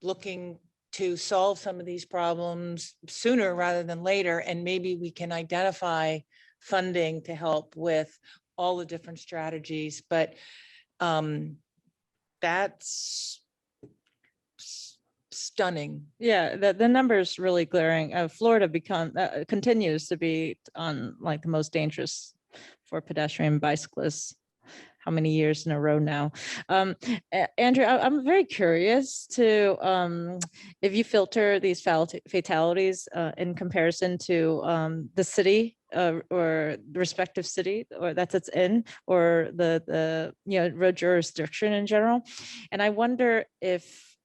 looking to solve some of these problems sooner rather than later. And maybe we can identify funding to help with all the different strategies. But that's stunning. Yeah, the numbers really glaring. Florida continues to be on like the most dangerous for pedestrian bicyclists. How many years in a row now? Andrew, I'm very curious to if you filter these fatalities in comparison to the city or the respective city or that it's in, or the road jurisdiction in general. And I wonder if,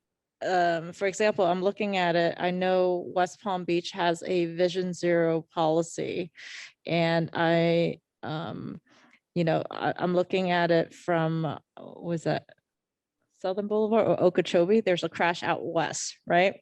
for example, I'm looking at it, I know West Palm Beach has a Vision Zero policy, and I'm looking at it from, was that Southern Boulevard or Okeechobee? There's a crash out west, right?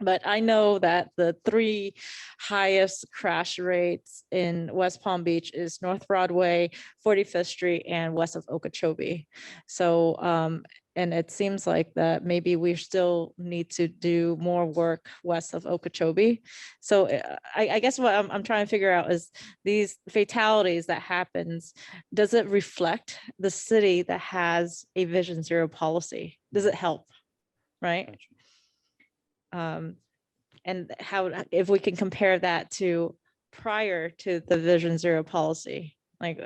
But I know that the 3 highest crash rates in West Palm Beach is North Broadway, 45th Street, and west of Okeechobee. So, and it seems like that maybe we still need to do more work west of Okeechobee. So I guess what I'm trying to figure out is these fatalities that happens, does it reflect the city that has a Vision Zero policy? Does it help, right? And how, if we can compare that to prior to the Vision Zero policy, like,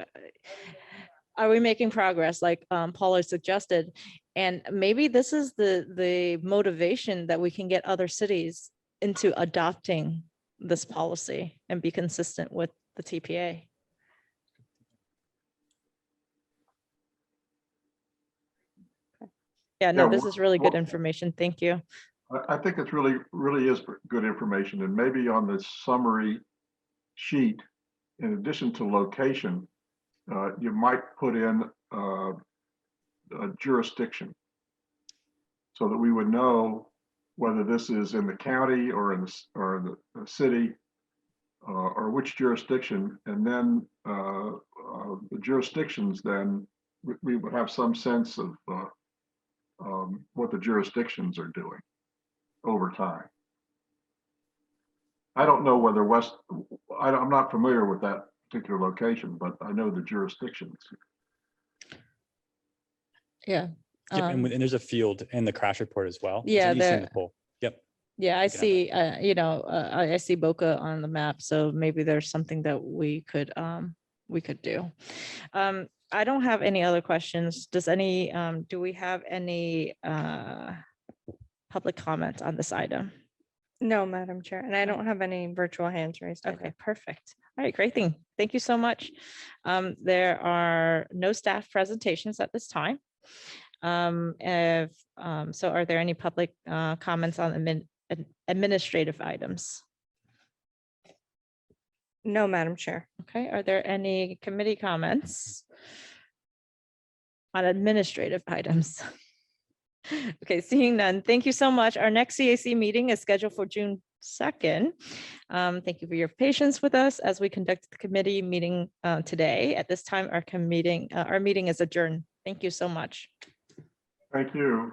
are we making progress like Paula suggested? And maybe this is the motivation that we can get other cities into adopting this policy and be consistent with the TPA. Yeah, no, this is really good information. Thank you. I think it's really is good information, and maybe on the summary sheet, in addition to location, you might put in a jurisdiction so that we would know whether this is in the county or in the city or which jurisdiction, and then the jurisdictions, then we would have some sense of what the jurisdictions are doing over time. I don't know whether I'm not familiar with that particular location, but I know the jurisdictions. Yeah. Yep, and there's a field in the crash report as well. There's Yeah, an east and there. a pole. Yep. Yeah, I You can have see, I see Boca on the map, so maybe there's something that we could do. I don't have any other questions. Do we have any public comment on this item? No, Madam Chair, and I don't have any virtual hands raised. Okay, perfect. All right, great thing. Thank thank you so much. There are no staff presentations at this time. So are there any public comments on administrative items? No, Madam Chair. Okay, are there any committee comments on administrative items? Okay, seeing none, thank you so much. Our next CAC meeting is scheduled for June 2nd. Thank you for your patience with us as we conduct the committee meeting today. At this time, our meeting is adjourned. Thank you so much. Thank you.